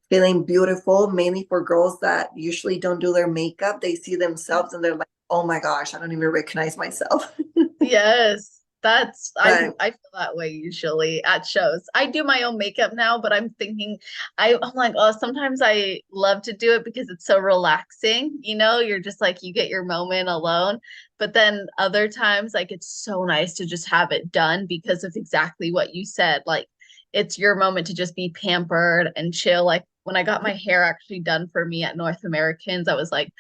feeling beautiful, mainly for girls that usually don't do their makeup. They see themselves and they're like, oh my gosh, I don't even recognize myself. Yes, that's But I feel that way usually at shows. I do my own makeup now, but I'm thinking I'm like, oh, sometimes I love to do it because it's so relaxing. You're just like you get your moment alone. But then other times, like it's so nice to just have it done because of exactly what you said. Like it's your moment to just be pampered and chill. Like when I got my hair actually done for me at North Americans, I was like,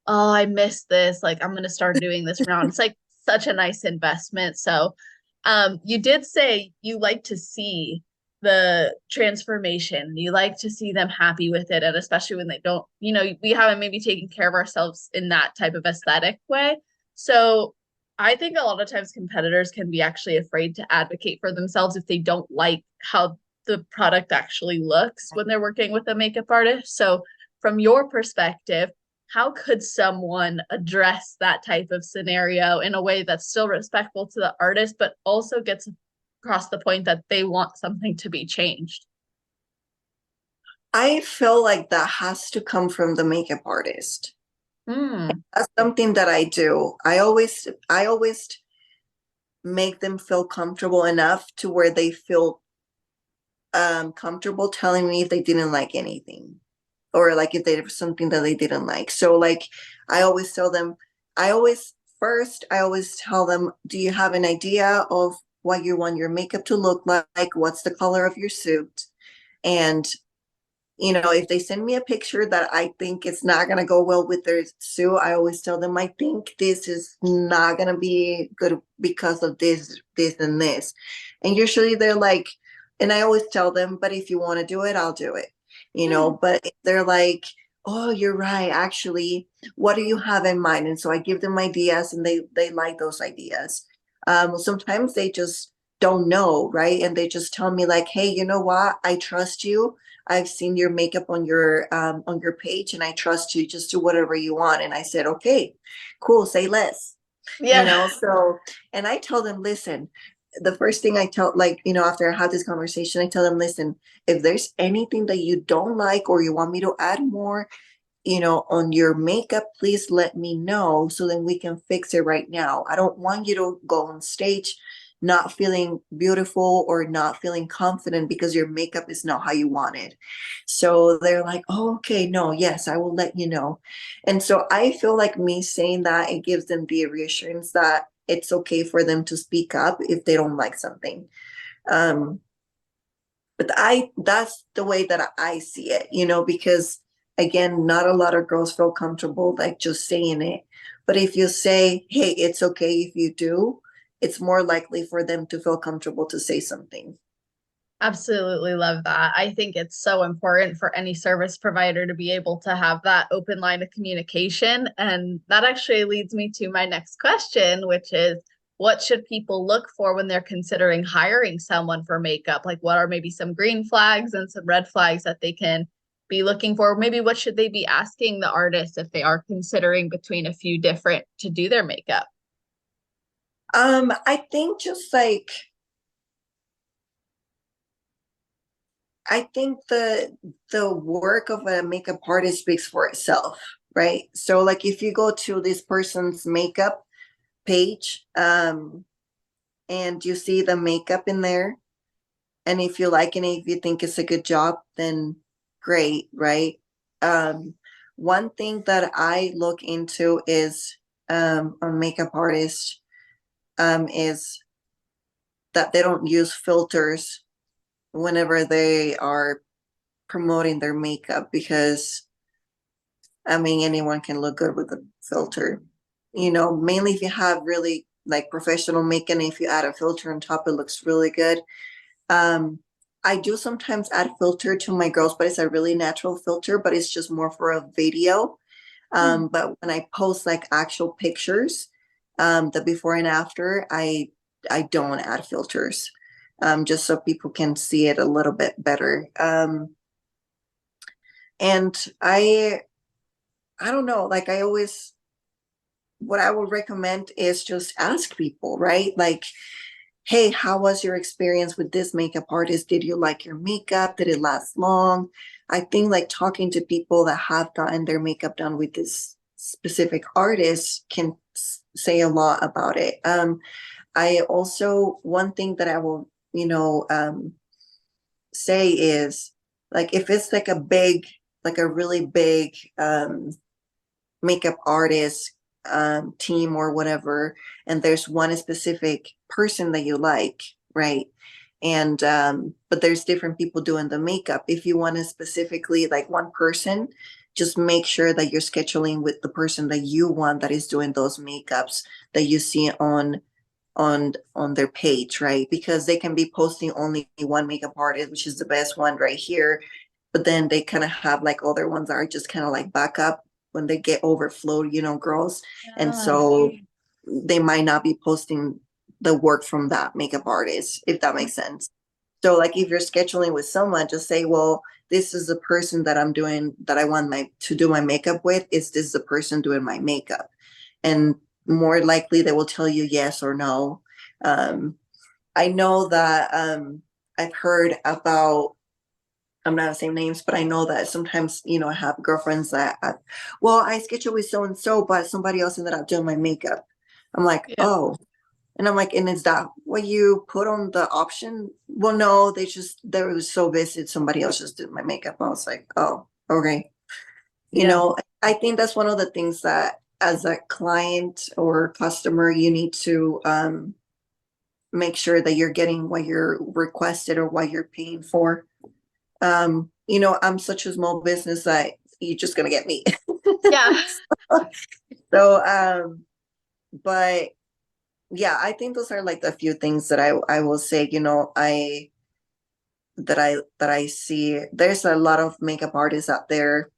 oh, I miss this. Like, I'm going to start doing this from now on. It's like such a nice investment. So, you did say you like to see the transformation. You like to see them happy with it. And especially when they don't, we haven't maybe taken care of ourselves in that type of aesthetic way. So, I think a lot of times competitors can be actually afraid to advocate for themselves if they don't like how the product actually looks when they're working with a makeup artist. So, from your perspective, how could someone address that type of scenario in a way that's still respectful to the artist, but also gets across the point that they want something to be changed? I feel like that has to come from the makeup artist. Hmm. That's something that I do. I always make them feel comfortable enough to where they feel comfortable telling me if they didn't like anything, or like if there was something that they didn't like. So like I always tell them, I always tell them, do you have an idea of what you want your makeup to look like? What's the color of your suit? And if they send me a picture that I think it's not going to go well with their suit, I always tell them, I think this is not going to be good because of this, this, and this. And usually they're like, and I always tell them, but if you want to do it, I'll do it, but if they're like, oh, you're right. Actually, what do you have in mind? And so I give them ideas and they like those ideas. Sometimes they just don't know, right? And they just tell me like, hey, you know what? I trust you. I've seen your makeup on your page and I trust you. Just do whatever you want. And I said, okay, cool, say less. Yeah. So and I tell them, listen, the first thing I tell, like, after I have this conversation, I tell them, listen, if there's anything that you don't like or you want me to add more, on your makeup, please let me know so then we can fix it right now. I don't want you to go on stage not feeling beautiful or not feeling confident because your makeup is not how you want it. So they're like, oh, okay, no, yes, I will let you know. And so I feel like me saying that, it gives them the reassurance that it's okay for them to speak up if they don't like something. Um, but that's the way that I see it, because again, not a lot of girls feel comfortable like just saying it. But if you say, hey, it's okay if you do, it's more likely for them to feel comfortable to say something. Absolutely love that. I think it's so important for any service provider to be able to have that open line of communication. And that actually leads me to my next question, which is what should people look for when they're considering hiring someone for makeup? Like, what are maybe some green flags and some red flags that they can be looking for? Maybe what should they be asking the artist if they are considering between a few different to do their makeup? I think just like I think the work of a makeup artist speaks for itself, right? So like if you go to this person's makeup page, and you see the makeup in there, and if you like it, if you think it's a good job, then great, right? Um, One thing that I look into is on makeup artists is that they don't use filters whenever they are promoting their makeup because I mean anyone can look good with a filter. Mainly if you have really like professional makeup, and if you add a filter on top, it looks really good. Um, I do sometimes add filter to my girls, but it's a really natural filter, but it's just more for a video. But when I post like actual pictures, the before and after, I don't add filters, just so people can see it a little bit better. And I don't know, like I always, what I would recommend is just ask people, right? Like, hey, how was your experience with this makeup artist? Did you like your makeup? Did it last long? I think like talking to people that have gotten their makeup done with this specific artist can say a lot about it. I also, one thing that I will, say is like if it's like like a really big makeup artist team or whatever, and there's one specific person that you like, right? And but there's different people doing the makeup. If you want to specifically like one person, just make sure that you're scheduling with the person that you want that is doing those makeups that you see on their page, right? Because they can be posting only one makeup artist, which is the best one right here, but then they kind of have like other ones that are just kind of like backup when they get overflowed, girls. And Yeah. so they might not be posting the work from that makeup artist, if that makes sense. So like if you're scheduling with someone, just say, well, this is the person that I'm doing that I want my to do my makeup with. Is this the person doing my makeup? And more likely they will tell you yes or no. Um, I know that I've heard about, I'm not saying names, but I know that sometimes, I have girlfriends that, well, I schedule with so and so, but somebody else ended up doing my makeup. I'm like, Yeah. oh, and I'm like, and is that what you put on the option? Well, no, they were so busy, somebody else just did my makeup. I was like, oh, okay. Yeah. I think that's one of the things that as a client or customer, you need to make sure that you're getting what you're requested or what you're paying for. I'm such a small business that you're just gonna get me. Yeah. So, but yeah, I think those are like the few things that I will say, that I see. There's a lot of makeup artists out there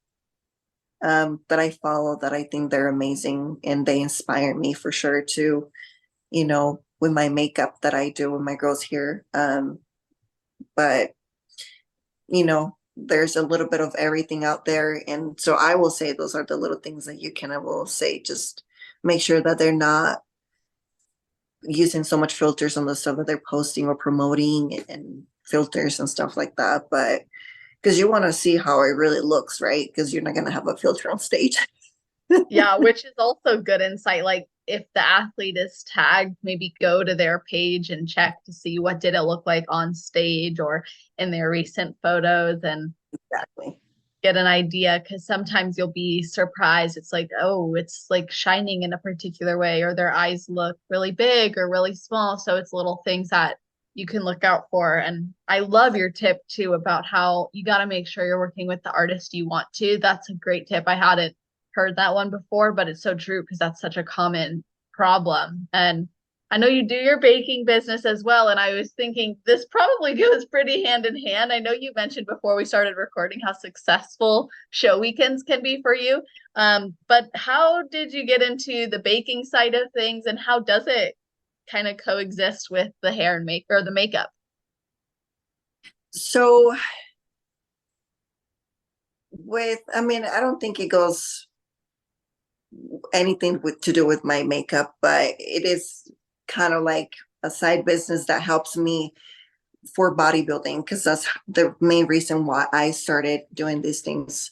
that I follow that I think they're amazing and they inspire me for sure too, with my makeup that I do with my girls here. But there's a little bit of everything out there. And so I will say those are the little things that you kind of will say, just make sure that they're not using so much filters on the stuff that they're posting or promoting and filters and stuff like that. But because you want to see how it really looks, right? Because you're not going to have a filter on stage. Yeah, which is also good insight. Like if the athlete is tagged, maybe go to their page and check to see what did it look like on stage or in their recent photos and Exactly. get an idea because sometimes you'll be surprised. It's like, oh, it's like shining in a particular way, or their eyes look really big or really small. So it's little things that you can look out for. And I love your tip too about how you got to make sure you're working with the artist you want to. That's a great tip. I hadn't heard that one before, but it's so true because that's such a common problem. And I know you do your baking business as well. And I was thinking this probably goes pretty hand in hand. I know you mentioned before we started recording how successful show weekends can be for you. But how did you get into the baking side of things and how does it kind of coexist with the hair and make or the makeup? So I don't think it goes anything to do with my makeup, but it is kind of like a side business that helps me for bodybuilding because that's the main reason why I started doing these things.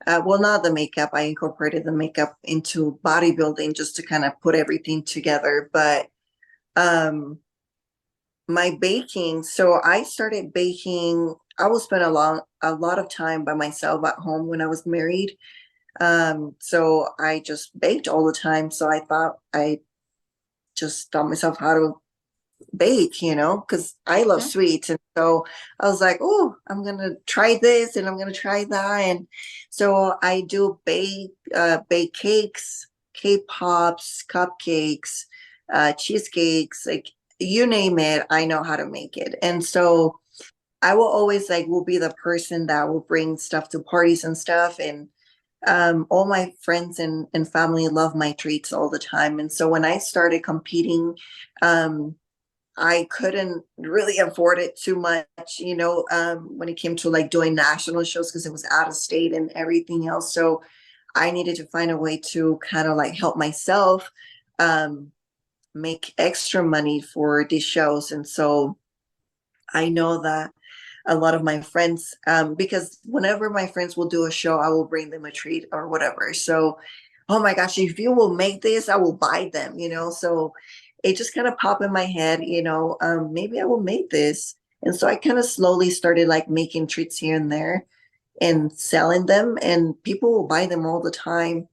Well, not the makeup. I incorporated the makeup into bodybuilding just to kind of put everything together. But my baking, so I started baking. I will spend a lot of time by myself at home when I was married. So I just baked all the time. So I just taught myself how to bake, because I love Mhm. sweets. And so I was like, oh, I'm gonna try this and I'm gonna try that. And so I do bake cakes, cake pops, cupcakes, cheesecakes, like you name it, I know how to make it. And so I will always will be the person that will bring stuff to parties and stuff. And all my friends and family love my treats all the time. And so when I started competing, I couldn't really afford it too much, when it came to doing national shows because it was out of state and everything else. So I needed to find a way to kind of help myself make extra money for these shows. And so I know that a lot of my friends, because whenever my friends will do a show, I will bring them a treat or whatever. So, oh my gosh, if you will make this, I will buy them, So it just kind of popped in my head, maybe I will make this. And so I kind of slowly started making treats here and there and selling them, and people will buy them all the time.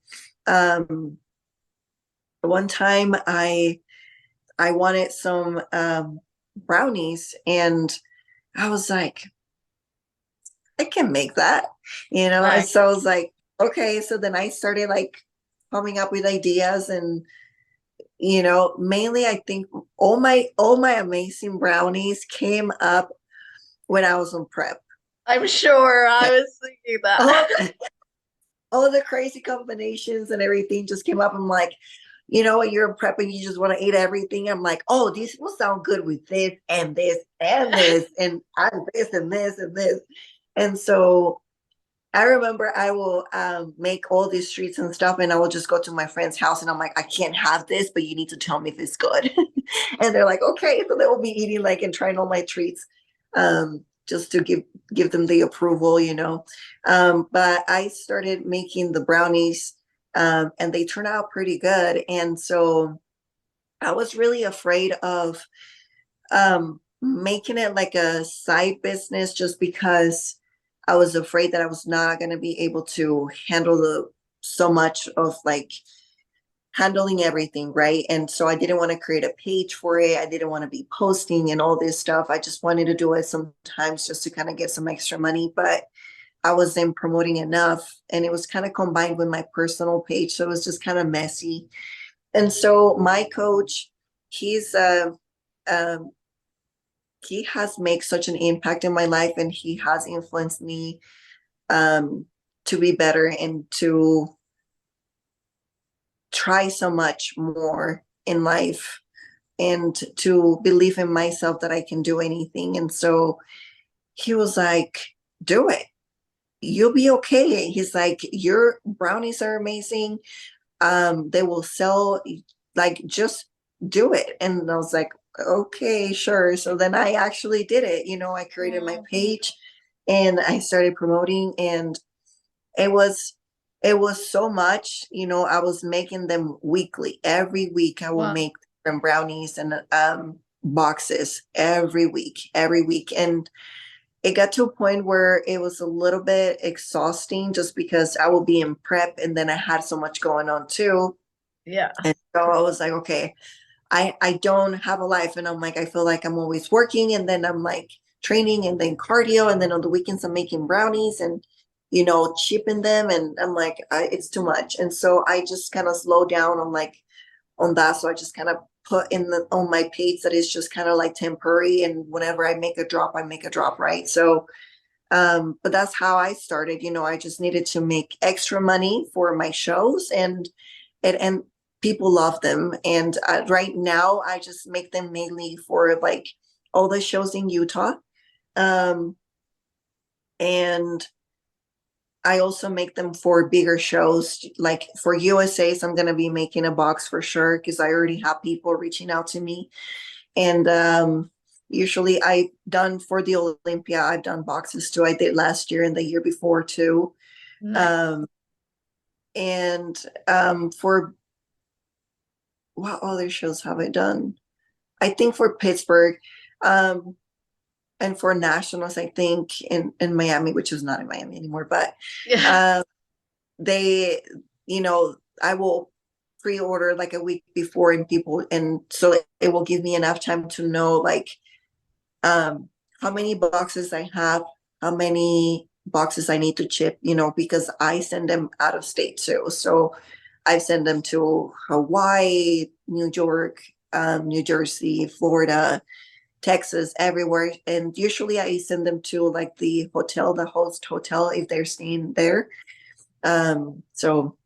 One time I wanted some brownies, and I was like, I can make that, And Nice. so I was like, okay. So then I started coming up with ideas, and mainly I think all my amazing brownies came up when I was on prep. I'm sure I Okay. was thinking All that. the, all the crazy combinations and everything just came up. I'm like, when you're in prep and you just want to eat everything. I'm like, oh, these will sound good with this and this and this and add this and this and this. And so I remember I will make all these treats and stuff, and I will just go to my friend's house, and I'm like, I can't have this, but you need to tell me if it's good. And they're like, okay. So they will be eating and trying all my treats, just to give them the approval, But I started making the brownies, and they turn out pretty good. And so I was really afraid of making it like a side business just because I was afraid that I was not going to be able to handle so much of handling everything, right? And so I didn't want to create a page for it. I didn't want to be posting and all this stuff. I just wanted to do it sometimes just to kind of get some extra money. But I wasn't promoting enough, and it was kind of combined with my personal page, so it was just kind of messy. And so my coach, he's um he has made such an impact in my life, and he has influenced me um to be better and to try so much more in life, and to believe in myself that I can do anything. And so he was like, do it. You'll be okay. He's like, your brownies are amazing. They will sell, like, just do it. And I was like, okay, sure. So then I actually did it. I created my Oh, page and I started promoting, and it was it was so much. I was making them weekly. Every week I will wow. make them brownies and boxes every week. And it got to a point where it was a little bit exhausting, just because I will be in prep and then I had so much going on too. Yeah. And so I was like, okay, I don't have a life. And I'm like, I feel like I'm always working, and then I'm like training, and then cardio, and then on the weekends I'm making brownies and chipping them. And I'm like, it's too much. And so I just kind of slowed down on that. So I just kind of put on my page that is just kind of like temporary, and whenever I make a drop, I make a drop, right? So but that's how I started. I just needed to make extra money for my shows, and people love them. And right now I just make them mainly for like all the shows in Utah. um and I also make them for bigger shows, like for USA's. I'm going to be making a box for sure, because I already have people reaching out to me. And usually I've done for the Olympia, I've done boxes too. I did last year and the year before too. Nice. um and for what other shows have I done? I think for Pittsburgh, um and for nationals, I think in Miami, which is not in Miami anymore. But Yeah. um they, I will pre-order like a week before, and people, and so it will give me enough time to know, like, how many boxes I have, how many boxes I need to chip, because I send them out of state too. So I send them to Hawaii, New York, New Jersey, Florida, Texas, everywhere. And usually I send them to like the hotel, the host hotel, if they're staying there. So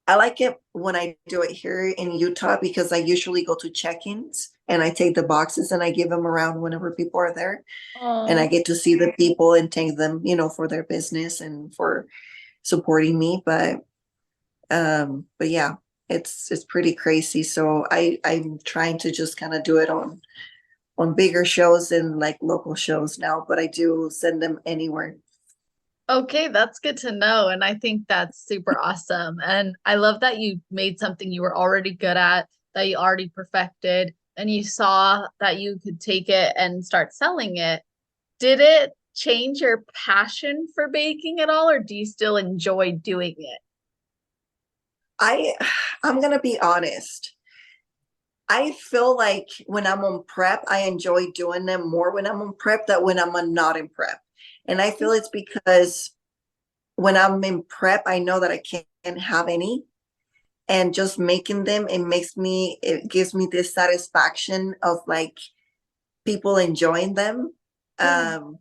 I like it when I do it here in Utah, because I usually go to check-ins and I take the boxes and I give them around whenever people are there, and I Oh, get to see the people and thank them, for their business and for supporting me. But yeah, it's pretty crazy. So I'm trying to just kind of do it on bigger shows and like local shows now, but I do send them anywhere. okay, that's good to know. And I think that's super awesome. And I love that you made something you were already good at, that you already perfected, and you saw that you could take it and start selling it. Did it change your passion for baking at all, or do you still enjoy doing it? I I'm gonna be honest. I feel like when I'm on prep, I enjoy doing them more when I'm on prep than when I'm not in prep. And I feel it's because when I'm in prep, I know that I can't have any. And just making them, it gives me this satisfaction of like people enjoying them. Yeah. Um,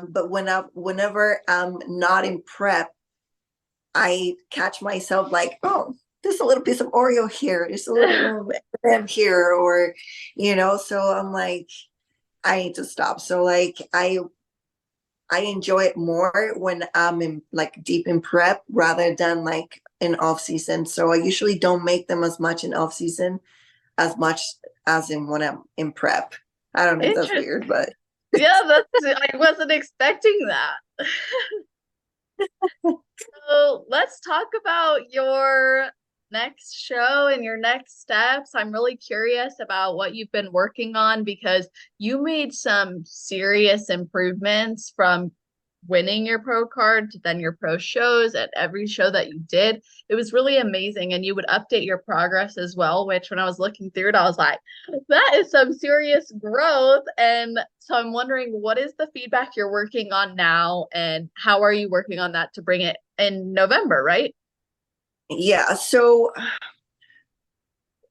but whenever I'm not in prep, I catch myself like, oh, there's a little piece of Oreo here, there's a little M here, or so I'm like, I need to stop. So like I enjoy it more when I'm in like deep in prep rather than like in off season. So I usually don't make them as much in off season as much as in when I'm in prep. I don't know if that's Interesting. weird, but Yeah, I wasn't expecting that. So let's talk about your next show and your next steps. I'm really curious about what you've been working on, because you made some serious improvements from winning your pro card to then your pro shows at every show that you did. It was really amazing. And you would update your progress as well, which when I was looking through it, I was like, that is some serious growth. And so I'm wondering, what is the feedback you're working on now? And how are you working on that to bring it in November, right? Yeah. So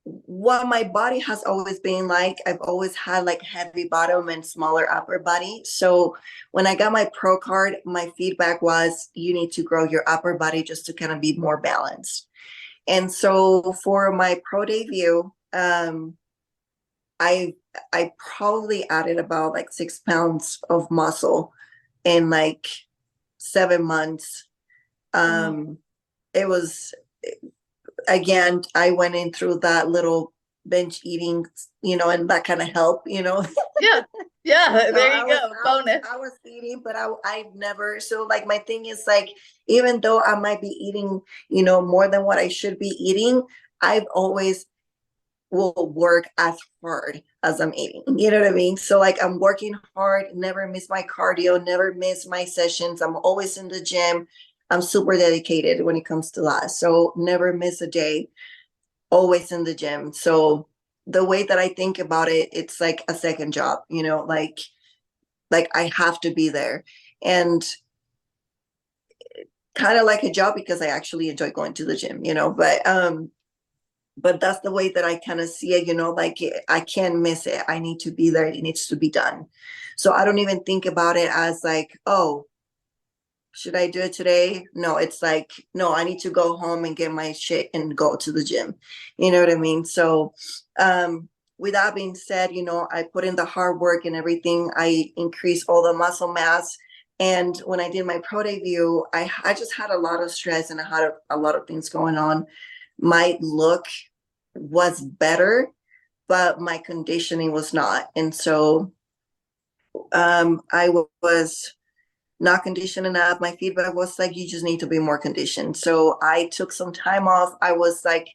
what my body has always been like, I've always had like heavy bottom and smaller upper body. So when I got my pro card, my feedback was you need to grow your upper body just to kind of be more balanced. And so for my pro debut, I I probably added about like 6 pounds of muscle in like 7 months. Wow. Um, it was, again, I went in through that little binge eating, and that kind of helped, Yeah. Yeah. So There you go. Bonus. I was eating, but I never, so like my thing is like, even though I might be eating, more than what I should be eating, I've always will work as hard as I'm eating. You know what I mean? So like I'm working hard, never miss my cardio, never miss my sessions. I'm always in the gym. I'm super dedicated when it comes to that. So never miss a day, always in the gym. So the way that I think about it, it's like a second job, like I have to be there. And kind of like a job because I actually enjoy going to the gym, but that's the way that I kind of see it, like I can't miss it. I need to be there. It needs to be done. So I don't even think about it as like, oh, should I do it today? No, it's like, no, I need to go home and get my shit and go to the gym. You know what I mean? So, with that being said, I put in the hard work and everything. I increased all the muscle mass. And when I did my pro debut, I just had a lot of stress and I had a lot of things going on. My look was better, but my conditioning was not. And so I was not conditioned enough. My feedback was like, you just need to be more conditioned. So I took some time off. I was like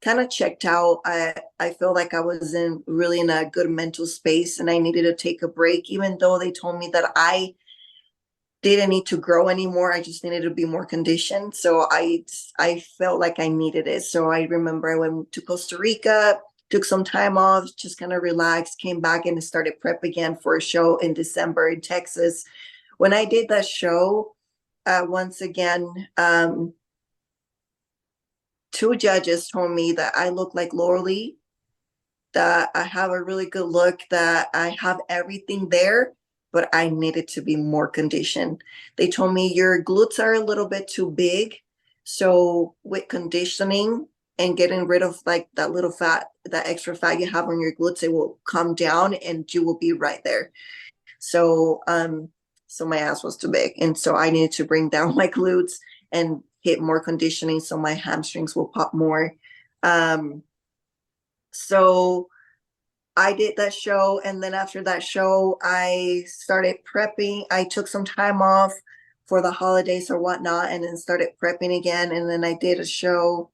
kind of checked out. I feel like I was really in a good mental space and I needed to take a break, even though they told me that I didn't need to grow anymore. I just needed to be more conditioned. So I felt like I needed it. So I remember I went to Costa Rica, took some time off, just kind of relaxed, came back and started prep again for a show in December in Texas. When I did that show, once again, two judges told me that I look like Laura Lee, that I have a really good look, that I have everything there, but I needed to be more conditioned. They told me your glutes are a little bit too big. So with conditioning and getting rid of like that little fat, that extra fat you have on your glutes, it will come down and you will be right there. So my ass was too big. And so I needed to bring down my glutes and hit more conditioning so my hamstrings will pop more. So I did that show, and then after that show, I started prepping. I took some time off for the holidays or whatnot, and then started prepping again. And then I did a show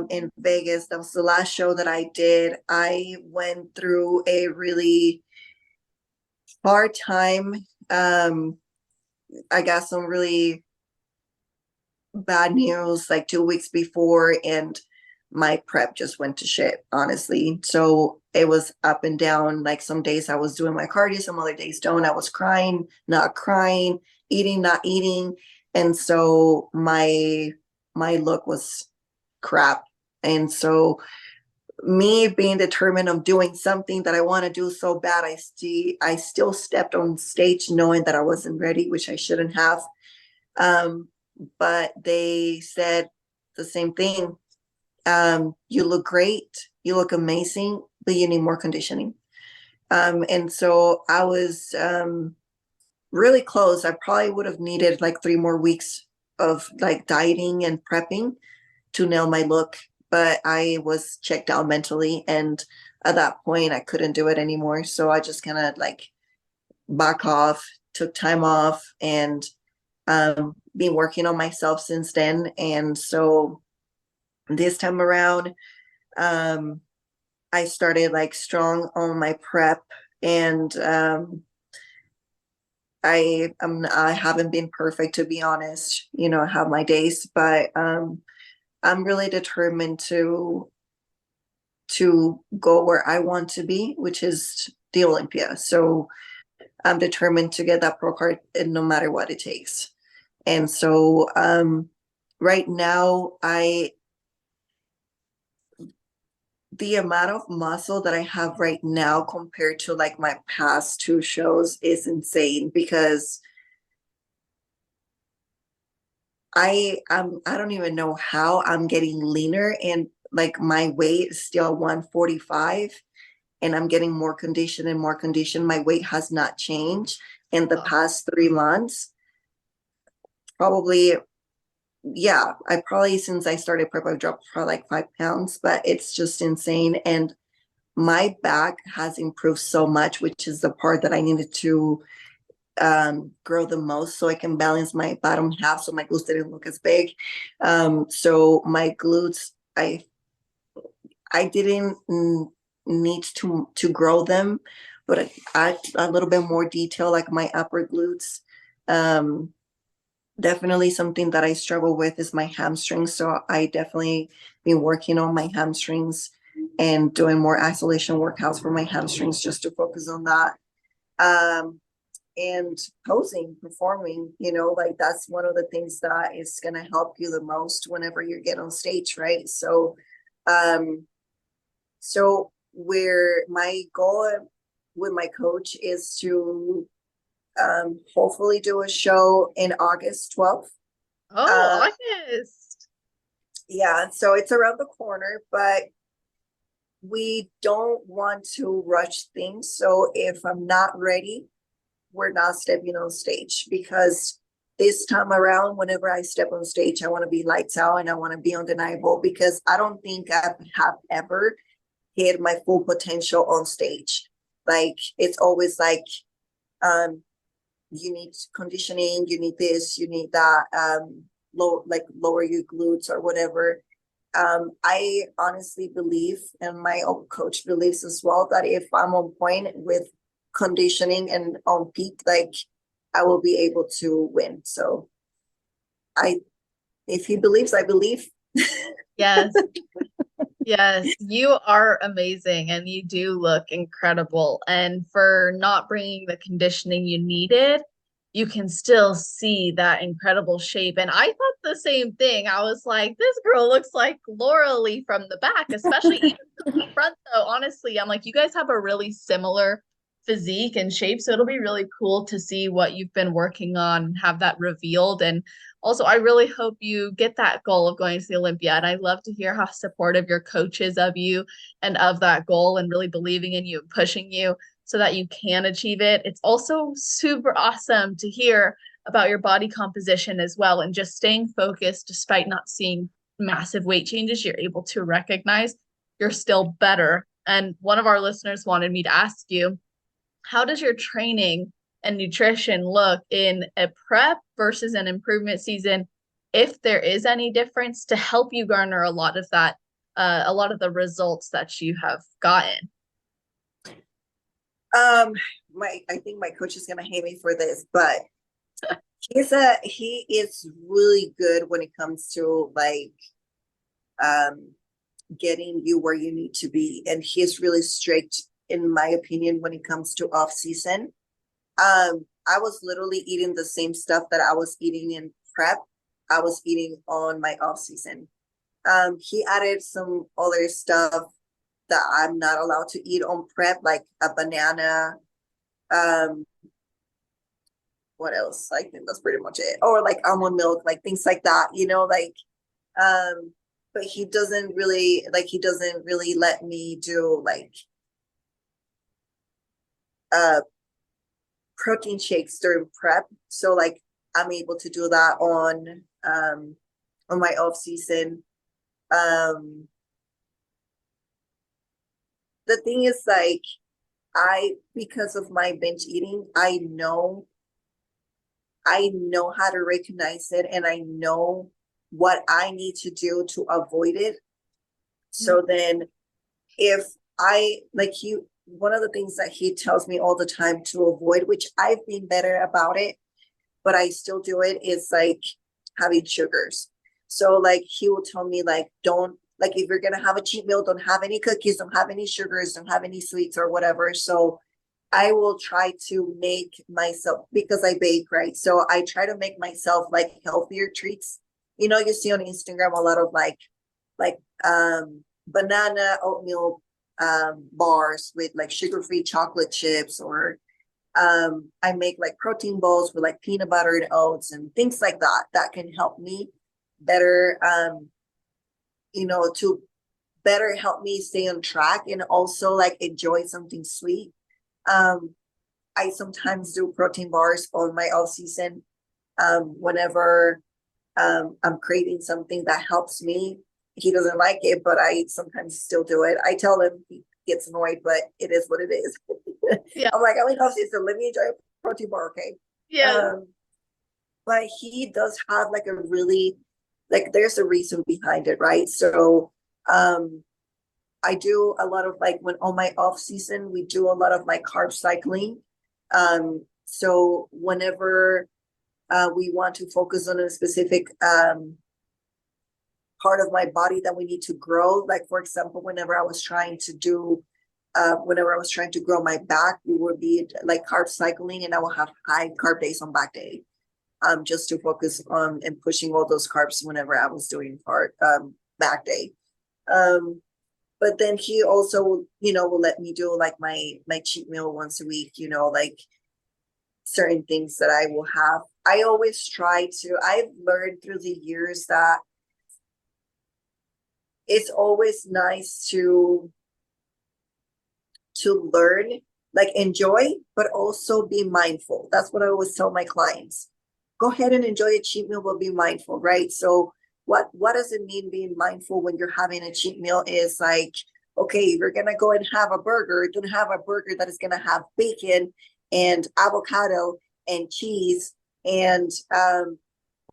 in Vegas. That was the last show that I did. I went through a really hard time. I got some really bad news like 2 weeks before, and my prep just went to shit, honestly. So it was up and down. Like some days I was doing my cardio, some other days don't. I was crying, not crying, eating, not eating. And so my look was crap. And so me being determined of doing something that I want to do so bad, I still stepped on stage knowing that I wasn't ready, which I shouldn't have. But they said the same thing. You look great, you look amazing, but you need more conditioning. And so I was really close. I probably would have needed like 3 more weeks of like dieting and prepping to nail my look, but I was checked out mentally. And at that point, I couldn't do it anymore. So I just kind of like back off, took time off, and been working on myself since then. And so this time around, I started like strong on my prep, and I haven't been perfect, to be honest. You know, I have my days, but I'm really determined to go where I want to be, which is the Olympia. So I'm determined to get that pro card, and no matter what it takes. And so right now, the amount of muscle that I have right now compared to like my past two shows is insane, because I don't even know how I'm getting leaner, and like my weight is still 145, and I'm getting more condition and more condition. My weight has not changed in the past 3 months. Probably, yeah, I probably, since I started prep, I've dropped probably like 5 pounds, but it's just insane. And my back has improved so much, which is the part that I needed to grow the most, so I can balance my bottom half so my glutes didn't look as big. So my glutes, I didn't need to grow them, but I a little bit more detail, like my upper glutes. Definitely something that I struggle with is my hamstrings. So I definitely been working on my hamstrings and doing more isolation workouts for my hamstrings just to focus on that. And posing, performing, you know, like that's one of the things that is going to help you the most whenever you get on stage, right? So, where my goal with my coach is to hopefully do a show in August 12th. Oh, August. Yeah, so it's around the corner, but we don't want to rush things. So if I'm not ready, we're not stepping on stage, because this time around, whenever I step on stage, I want to be lights out and I want to be undeniable, because I don't think I have ever hit my full potential on stage. Like, it's always like, you need conditioning, you need this, you need that, lower your glutes or whatever. I honestly believe, and my own coach believes as well, that if I'm on point with conditioning and on peak, like, I will be able to win. So if he believes, I believe. Yes. Yes, you are amazing and you do look incredible. And for not bringing the conditioning you needed, you can still see that incredible shape. And I thought the same thing. I was like, this girl looks like Laura Lee from the back, especially even from the front, though. Honestly, I'm like, you guys have a really similar physique and shape. So it'll be really cool to see what you've been working on and have that revealed. And also, I really hope you get that goal of going to the Olympiad. I love to hear how supportive your coach is of you and of that goal, and really believing in you and pushing you so that you can achieve it. It's also super awesome to hear about your body composition as well, and just staying focused despite not seeing massive weight changes. You're able to recognize you're still better. And one of our listeners wanted me to ask you, how does your training and nutrition look in a prep versus an improvement season, if there is any difference, to help you garner a lot of that, a lot of the results that you have gotten? I think my coach is gonna hate me for this, but he is really good when it comes to like getting you where you need to be, and he's really strict, in my opinion, when it comes to off season. I was literally eating the same stuff that I was eating in prep. I was eating on my off season. He added some other stuff that I'm not allowed to eat on prep, like a banana. Um, what else? I think that's pretty much it. Or like almond milk, like things like that, you know, like, but he doesn't really let me do like protein shakes during prep. So like I'm able to do that on my off season. The thing is, like, because of my binge eating, I know how to recognize it, and I know what I need to do to avoid it. So then if I, like, one of the things that he tells me all the time to avoid, which I've been better about it, but I still do it, is like having sugars. So like he will tell me like, don't, like if you're gonna have a cheat meal, don't have any cookies, don't have any sugars, don't have any sweets or whatever. So I will try to make myself, because I bake, right? So I try to make myself like healthier treats. You know, you see on Instagram a lot of like banana oatmeal bars with like sugar-free chocolate chips, or I make like protein bowls with like peanut butter and oats and things like that that can help me better, you know, to better help me stay on track and also like enjoy something sweet. um I sometimes do protein bars on my off season, whenever I'm craving something that helps me. He doesn't like it, but I sometimes still do it. I tell him, he gets annoyed, but it is what it is. Yeah. I'm like, I'm in off season, let me enjoy a protein bar, okay? Yes. But he does have like a really, like there's a reason behind it, right? So I do a lot of like, when on my off season, we do a lot of like carb cycling. So whenever we want to focus on a specific part of my body that we need to grow, like for example, whenever I was trying to grow my back, we would be like carb cycling, and I will have high carb days on back day, just to focus on and pushing all those carbs whenever I was doing back day. But then he also, you know, will let me do like my cheat meal once a week, you know, like certain things that I will have. I always try to, I've learned through the years that it's always nice to learn, like enjoy, but also be mindful. That's what I always tell my clients. Go ahead and enjoy a cheat meal, but be mindful, right? So what does it mean being mindful when you're having a cheat meal? Is like, okay, you're gonna go and have a burger, don't have a burger that is gonna have bacon and avocado and cheese and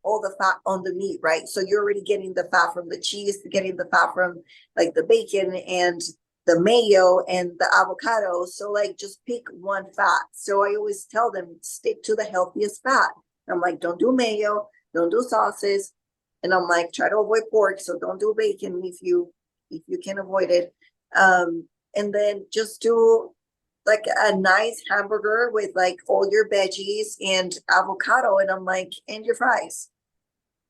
all the fat on the meat, right? So you're already getting the fat from the cheese, getting the fat from like the bacon and the mayo and the avocado. So like just pick one fat. So I always tell them, stick to the healthiest fat. I'm like, don't do mayo, don't do sauces. And I'm like, try to avoid pork. So don't do bacon if you can avoid it. And then just do like a nice hamburger with like all your veggies and avocado. And I'm like, and your fries.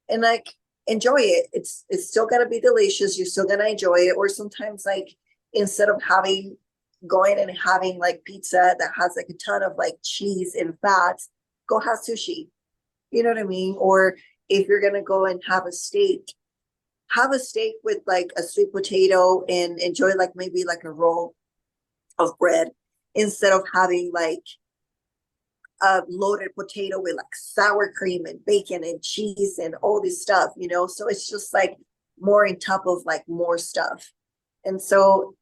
And like enjoy it. It's still gonna be delicious. You're still gonna enjoy it. Or sometimes like instead of going and having like pizza that has like a ton of like cheese and fats, go have sushi. You know what I mean? Or if you're gonna go and have a steak with like a sweet potato and enjoy like maybe like a roll of bread, instead of having like a loaded potato with like sour cream and bacon and cheese and all this stuff, you know? So it's just like more on top of like more stuff. And so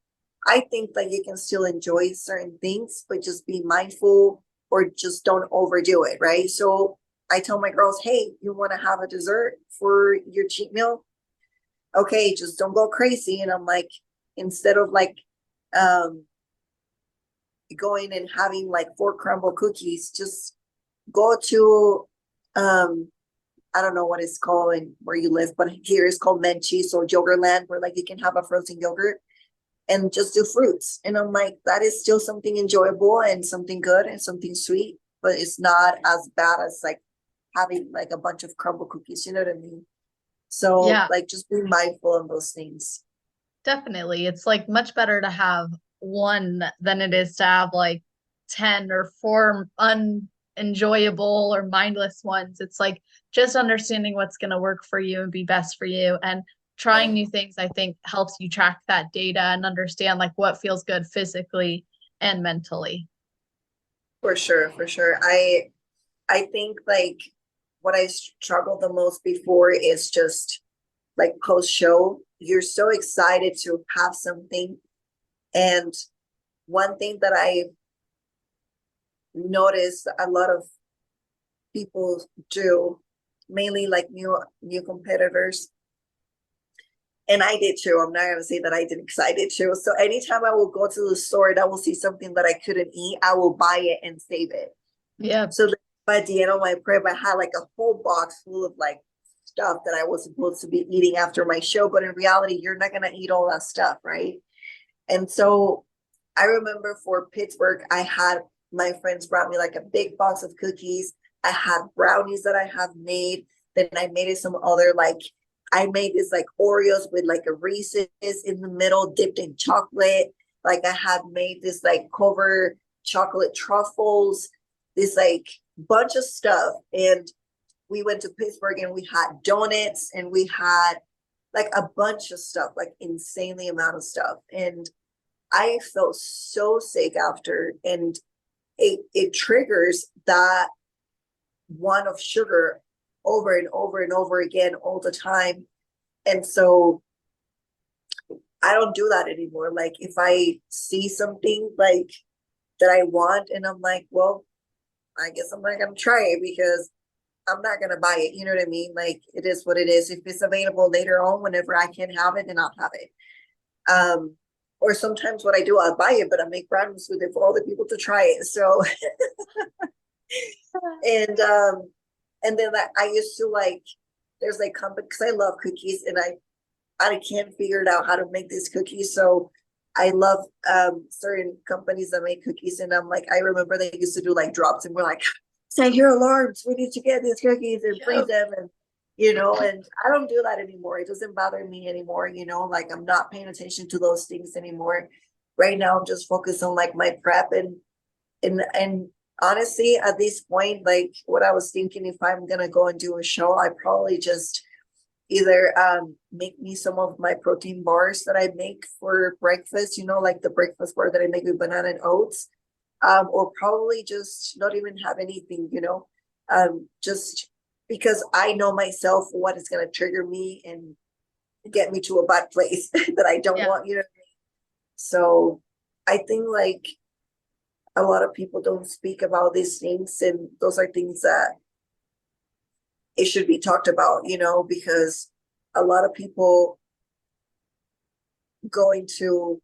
I think that you can still enjoy certain things, but just be mindful or just don't overdo it, right? So I tell my girls, hey, you want to have a dessert for your cheat meal? Okay, just don't go crazy. And I'm like, instead of like going and having like 4 crumble cookies, just go to I don't know what it's called and where you live, but here it's called Menchie's or Yogurtland, where like you can have a frozen yogurt and just do fruits. And I'm like, that is still something enjoyable and something good and something sweet, but it's not as bad as like having like a bunch of crumble cookies, you know what I mean? So Yeah, like just be mindful of those things. definitely. It's like much better to have one than it is to have like 10 or four unenjoyable or mindless ones. It's like just understanding what's going to work for you and be best for you. And trying new things, I think, helps you track that data and understand like what feels good physically and mentally. For sure, for sure. I think like what I struggled the most before is just like post show. You're so excited to have something. And one thing that I noticed a lot of people do, mainly like new competitors, And I did too. I'm not going to say that I didn't, because I did too. So anytime I will go to the store and I will see something that I couldn't eat, I will buy it and save it. Yeah. So by the end of my prep, I had like a whole box full of like stuff that I was supposed to be eating after my show. But in reality, you're not going to eat all that stuff, right? And so I remember for Pittsburgh, I had my friends brought me like a big box of cookies. I had brownies that I have made. Then I made it some other like I made this like Oreos with like a Reese's in the middle, dipped in chocolate. Like I had made this like cover chocolate truffles, this like bunch of stuff. And we went to Pittsburgh and we had donuts and we had like a bunch of stuff, like insanely amount of stuff. And I felt so sick after, and it triggers that want of sugar over and over and over again all the time. And so I don't do that anymore. Like if I see something like that I want and I'm like, well, I guess I'm not gonna try it because I'm not gonna buy it. You know what I mean? Like it is what it is. If it's available later on, whenever I can have it, then I'll have it. Or sometimes what I do, I'll buy it, but I make brownies with it for all the people to try it. So and then I used to like there's like company because I love cookies and I can't figure it out how to make these cookies. So I love certain companies that make cookies, and I'm like, I remember they used to do like drops, and we're like, set your alarms, we need to get these cookies and freeze them, and and I don't do that anymore. It doesn't bother me anymore, like I'm not paying attention to those things anymore. Right now I'm just focused on like my prep and honestly at this point, like what I was thinking, if I'm gonna go and do a show, I probably just either make me some of my protein bars that I make for breakfast, like the breakfast bar that I make with banana and oats, or probably just not even have anything, just because I know myself what is going to trigger me and get me to a bad place that I don't want, So I think like a lot of people don't speak about these things, and those are things that it should be talked about, because a lot of people go into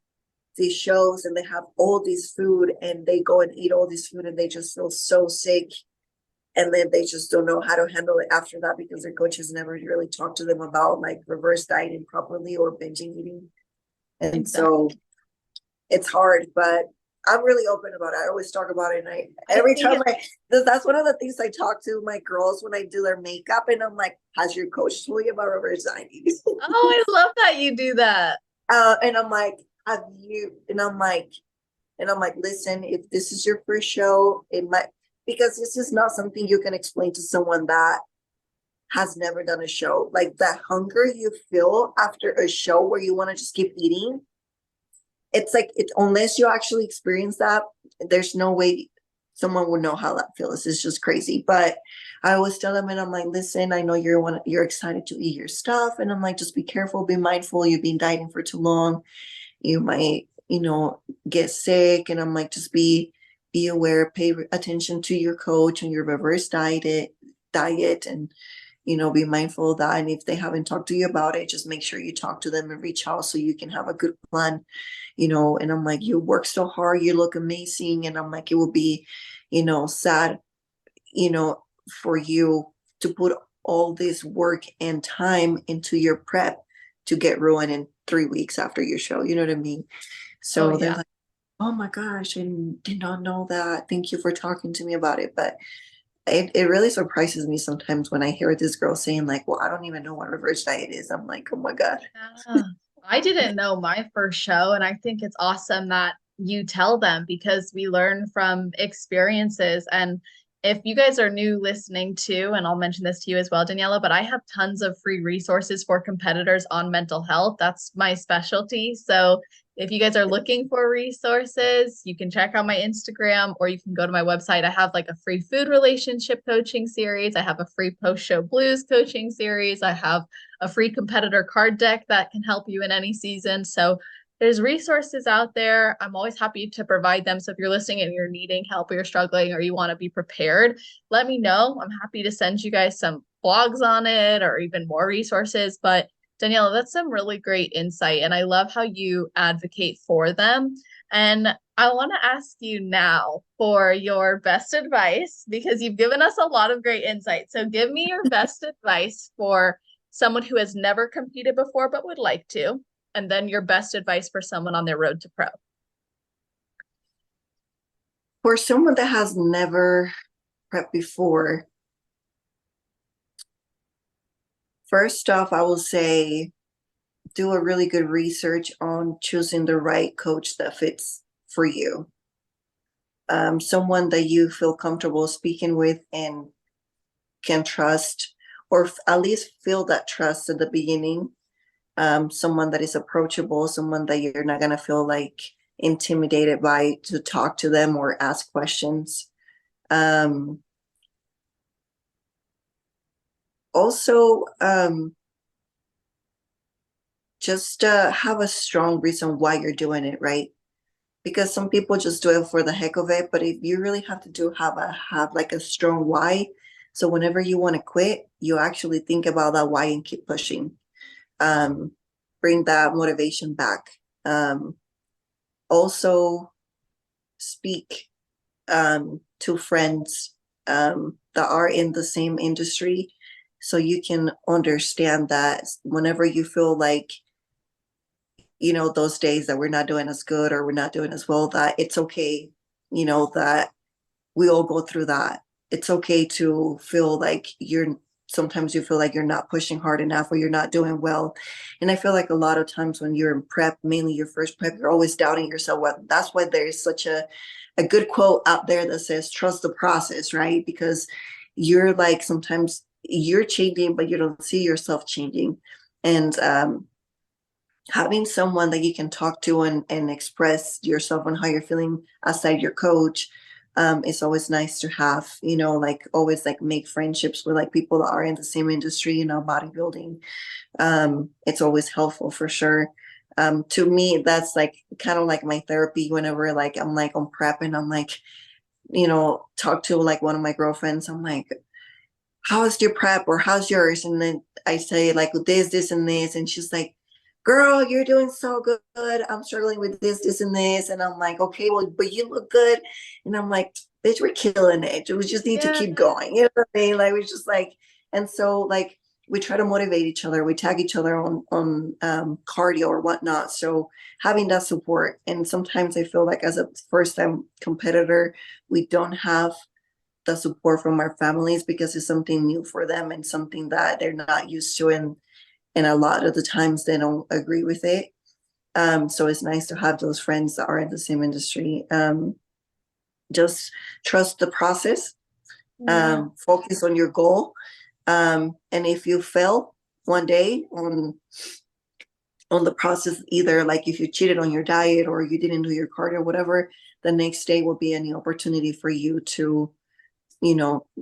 these shows and they have all this food and they go and eat all this food and they just feel so sick. And then they just don't know how to handle it after that because their coaches never really talked to them about like reverse dieting properly or binging eating. And exactly. So it's hard, but I'm really open about it. I always talk about it. And that's one of the things I talk to my girls when I do their makeup. And I'm like, has your coach told you about reverse dieting? Oh, I love that you do that. And I'm like, have you? And I'm like, listen, if this is your first show, it might, because this is not something you can explain to someone that has never done a show. Like that hunger you feel after a show where you want to just keep eating. It's like unless you actually experience that, there's no way someone would know how that feels. It's just crazy. But I always tell them, and I'm like, listen, I know you're excited to eat your stuff, and I'm like, just be careful, be mindful. You've been dieting for too long. You might, get sick, and I'm like, just be aware, pay attention to your coach and your reverse diet, and be mindful of that. And if they haven't talked to you about it, just make sure you talk to them and reach out so you can have a good plan. And I'm like, you work so hard, you look amazing, and I'm like, it will be sad for you to put all this work and time into your prep to get ruined in 3 weeks after your show. You know what I mean? So they're like, oh my gosh, I did not know that. Thank you for talking to me about it. But it really surprises me sometimes when I hear this girl saying like, well, I don't even know what reverse diet is. I'm like, oh my God. Yeah. I didn't know my first show, and I think it's awesome that you tell them because we learn from experiences. And if you guys are new listening to, and I'll mention this to you as well, Daniela, but I have tons of free resources for competitors on mental health. That's my specialty. So if you guys are looking for resources, you can check out my Instagram or you can go to my website. I have like a free food relationship coaching series. I have a free post-show blues coaching series. I have a free competitor card deck that can help you in any season. So there's resources out there. I'm always happy to provide them. So if you're listening and you're needing help or you're struggling or you want to be prepared, let me know. I'm happy to send you guys some blogs on it or even more resources. But Daniela, that's some really great insight. And I love how you advocate for them. And I want to ask you now for your best advice because you've given us a lot of great insight. So give me your best advice for someone who has never competed before but would like to, and then your best advice for someone on their road to pro. For someone that has never prepped before, first off, I will say do a really good research on choosing the right coach that fits for you. Someone that you feel comfortable speaking with and can trust, or at least feel that trust at the beginning. Someone that is approachable, someone that you're not going to feel like intimidated by to talk to them or ask questions. Also, just have a strong reason why you're doing it, right? Because some people just do it for the heck of it, but if you really have to have like a strong why, so whenever you want to quit, you actually think about that why and keep pushing. Bring that motivation back. Also speak to friends that are in the same industry, so you can understand that whenever you feel like, those days that we're not doing as good or we're not doing as well, that it's okay, that we all go through that. It's okay to feel like sometimes you feel like you're not pushing hard enough or you're not doing well. And I feel like a lot of times when you're in prep, mainly your first prep, you're always doubting yourself. Well, that's why there's such a good quote out there that says, trust the process, right? Because you're like, sometimes you're changing, but you don't see yourself changing. And having someone that you can talk to and express yourself on how you're feeling outside your coach, it's always nice to have, like always like make friendships with like people that are in the same industry, bodybuilding. It's always helpful for sure. To me, that's like kind of like my therapy whenever like I'm like on prep and I'm like, talk to like one of my girlfriends. I'm like, how's your prep or how's yours? And then I say like this, and this. And she's like, girl, you're doing so good. I'm struggling with this, and this. And I'm like, okay, well, but you look good. And I'm like, bitch, we're killing it. We just need to Yeah. keep going. You know what I mean? Like, we just like, and so like, we try to motivate each other. We tag each other on cardio or whatnot. So having that support. And sometimes I feel like as a first time competitor, we don't have the support from our families because it's something new for them and something that they're not used to, and a lot of the times they don't agree with it. So it's nice to have those friends that are in the same industry. Just trust the process. Yeah. Focus on your goal. And if you fail one day on the process, either like if you cheated on your diet or you didn't do your cardio, whatever, the next day will be any opportunity for you to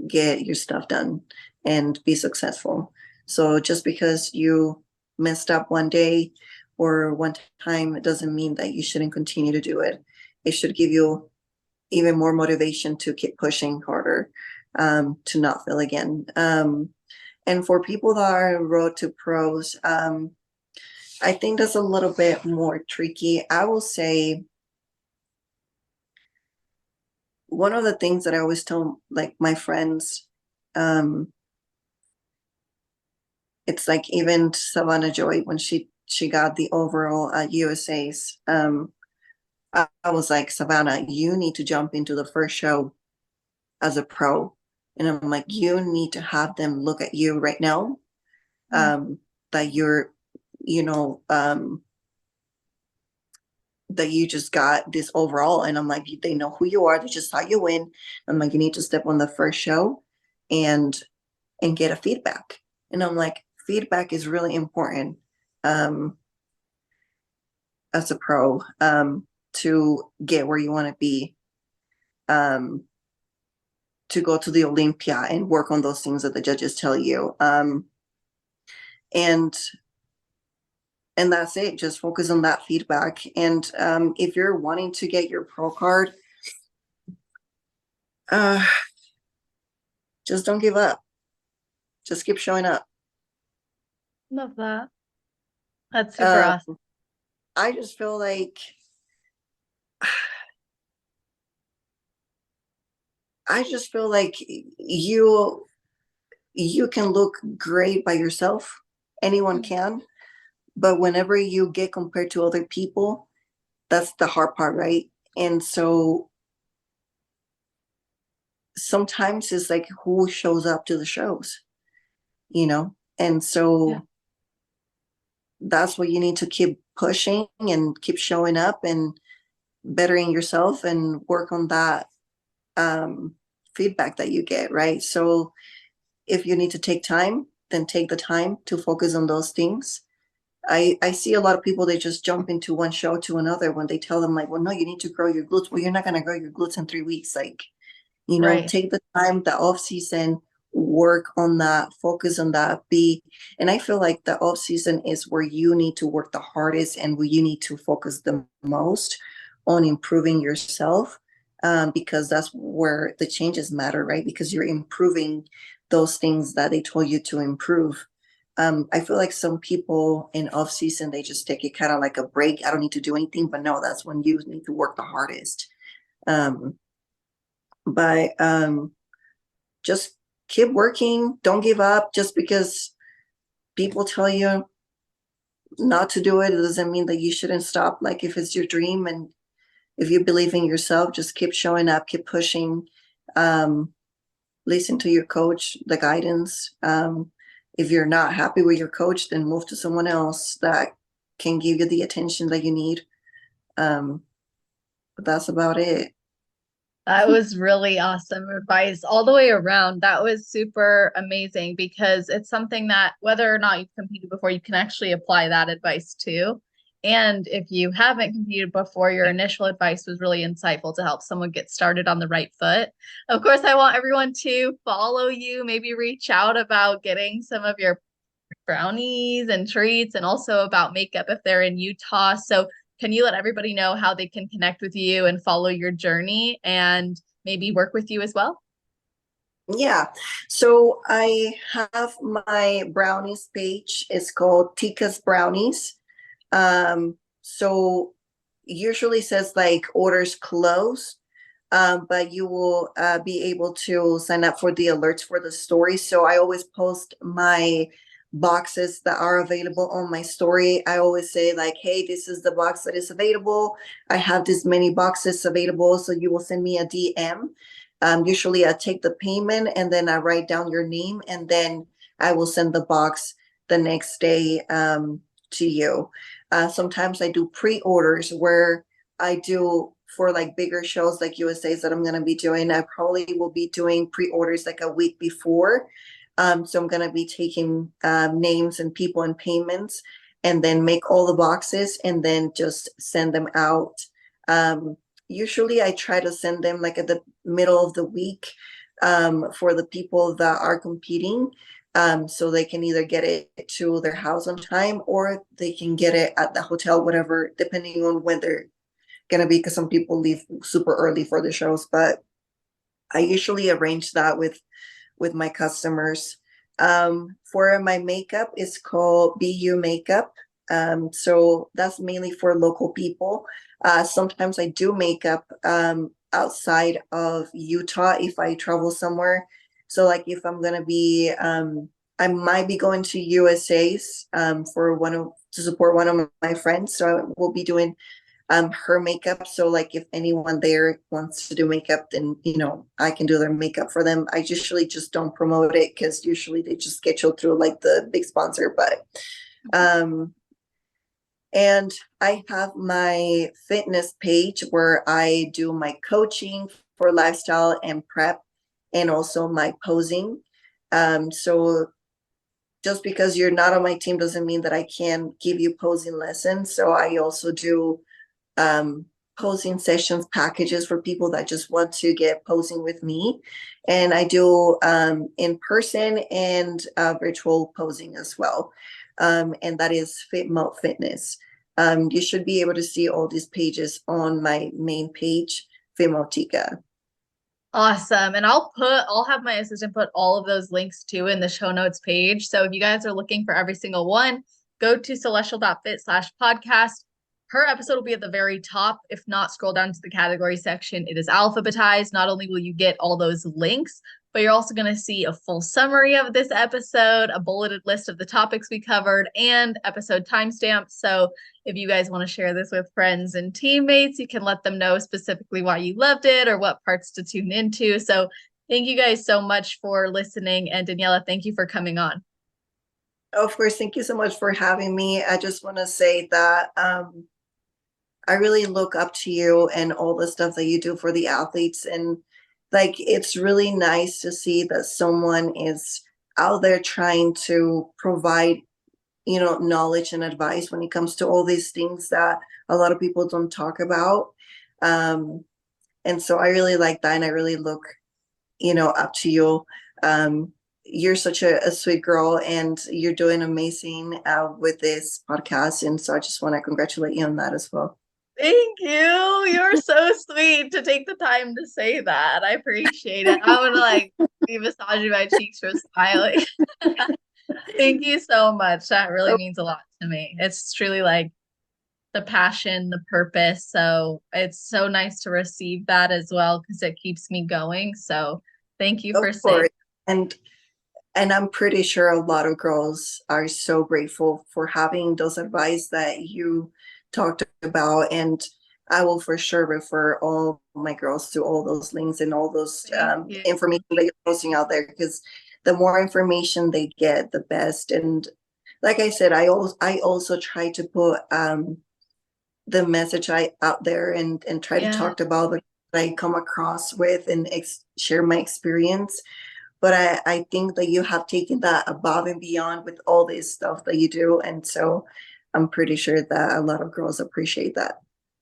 get your stuff done and be successful. So just because you messed up one day or one time, it doesn't mean that you shouldn't continue to do it. It should give you even more motivation to keep pushing harder, to not fail again. And for people that are on road to pros, I think that's a little bit more tricky. I will say one of the things that I always tell like my friends, it's like even Savannah Joy when she got the overall at USA's, I was like, Savannah, you need to jump into the first show as a pro. And I'm like, you need to have them look at you right now, that you're, you know, that you just got this overall. And I'm like, they know who you are. They just saw you win. I'm like, you need to step on the first show and get a feedback. And I'm like, feedback is really important, as a pro, to get where you want to be, um, to go to the Olympia and work on those things that the judges tell you. And that's it. Just focus on that feedback. And if you're wanting to get your pro card, uh, just don't give up. Just keep showing up. Love that. That's super Um, awesome. I just feel like I just feel like you can look great by yourself. Anyone can, but whenever you get compared to other people, that's the hard part, right? And so sometimes it's like who shows up to the shows, you know? And Yeah. so that's what you need to keep pushing and keep showing up and bettering yourself and work on that um, feedback that you get, right? So if you need to take time, then take the time to focus on those things. I see a lot of people, they just jump into one show to another when they tell them like, well, no, you need to grow your glutes. Well, you're not going to grow your glutes in 3 weeks. Like, Right. take the time, the off season, work on that, focus on that, and I feel like the off season is where you need to work the hardest and where you need to focus the most on improving yourself, because that's where the changes matter, right? Because you're improving those things that they told you to improve. I feel like some people in off season, they just take it kind of like a break. I don't need to do anything, but no, that's when you need to work the hardest. Um, but just keep working. Don't give up just because people tell you not to do it. It doesn't mean that you shouldn't stop. Like if it's your dream and if you believe in yourself, just keep showing up, keep pushing. Um, Listen to your coach, the guidance. If you're not happy with your coach, then move to someone else that can give you the attention that you need. Um, but that's about it. That was really awesome advice all the way around. That was super amazing because it's something that whether or not you've competed before, you can actually apply that advice too. And if you haven't competed before, your initial advice was really insightful to help someone get started on the right foot. Of course, I want everyone to follow you, maybe reach out about getting some of your brownies and treats, and also about makeup if they're in Utah. So, can you let everybody know how they can connect with you and follow your journey and maybe work with you as well? Yeah. So I have my brownies page. It's called Tika's Brownies. So usually says like orders closed, but you will be able to sign up for the alerts for the story. So I always post my boxes that are available on my story. I always say like, hey, this is the box that is available. I have this many boxes available. So you will send me a DM. Usually I take the payment and then I write down your name and then I will send the box the next day to you. Sometimes I do pre-orders where I do for like bigger shows like USA's that I'm going to be doing. I probably will be doing pre-orders like a week before. So I'm going to be taking names and people and payments and then make all the boxes and then just send them out. Usually I try to send them like at the middle of the week for the people that are competing. So they can either get it to their house on time or they can get it at the hotel, whatever, depending on when they're gonna be, because some people leave super early for the shows. But I usually arrange that with my customers. For my makeup, it's called BU Makeup. So that's mainly for local people. Sometimes I do makeup outside of Utah if I travel somewhere. So like if I'm gonna be I might be going to USA's for one of to support one of my friends. So I will be doing her makeup. So like if anyone there wants to do makeup, then I can do their makeup for them. I usually just don't promote it because usually they just schedule through like the big sponsor. But um and I have my fitness page where I do my coaching for lifestyle and prep and also my posing. So just because you're not on my team doesn't mean that I can give you posing lessons. So I also do um, posing sessions packages for people that just want to get posing with me. And I do in person and virtual posing as well. And that is Fit Mode Fitness. You should be able to see all these pages on my main page, Fimotica. Awesome. And I'll have my assistant put all of those links too in the show notes page. So if you guys are looking for every single one, go to celestial.fit/podcast. Her episode will be at the very top. If not, scroll down to the category section. It is alphabetized. Not only will you get all those links, but you're also going to see a full summary of this episode, a bulleted list of the topics we covered, and episode timestamps. So if you guys want to share this with friends and teammates, you can let them know specifically why you loved it or what parts to tune into. So thank you guys so much for listening. And Daniela, thank you for coming on. Of course, thank you so much for having me. I just want to say that I really look up to you and all the stuff that you do for the athletes. And like, it's really nice to see that someone is out there trying to provide, knowledge and advice when it comes to all these things that a lot of people don't talk about. And so I really like that. And I really look, up to you. You're such a sweet girl, and you're doing amazing with this podcast. And so I just want to congratulate you on that as well. Thank you. You're so sweet to take the time to say that. I appreciate it. I would be massaging my cheeks for smiling. Thank you so much. That really means a lot to me. It's truly the passion, the purpose. So it's so nice to receive that as well, because it keeps me going. So thank you for saying. And I'm pretty sure a lot of girls are so grateful for having those advice that you talked about. And I will for sure refer all my girls to all those links and all those information that you're posting out there, because the more information they get, the best. And like I said, I also try to put the message out there and try to talk about what I come across with and share my experience. But I think that you have taken that above and beyond with all this stuff that you do. And so I'm pretty sure that a lot of girls appreciate that.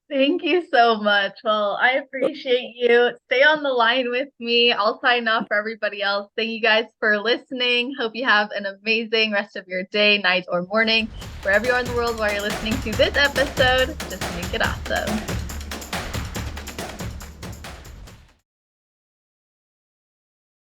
Thank you so much. Well, I appreciate you. Stay on the line with me. I'll sign off for everybody else. Thank you guys for listening. Hope you have an amazing rest of your day, night, or morning, wherever you are in the world while you're listening to this episode. Just make it awesome.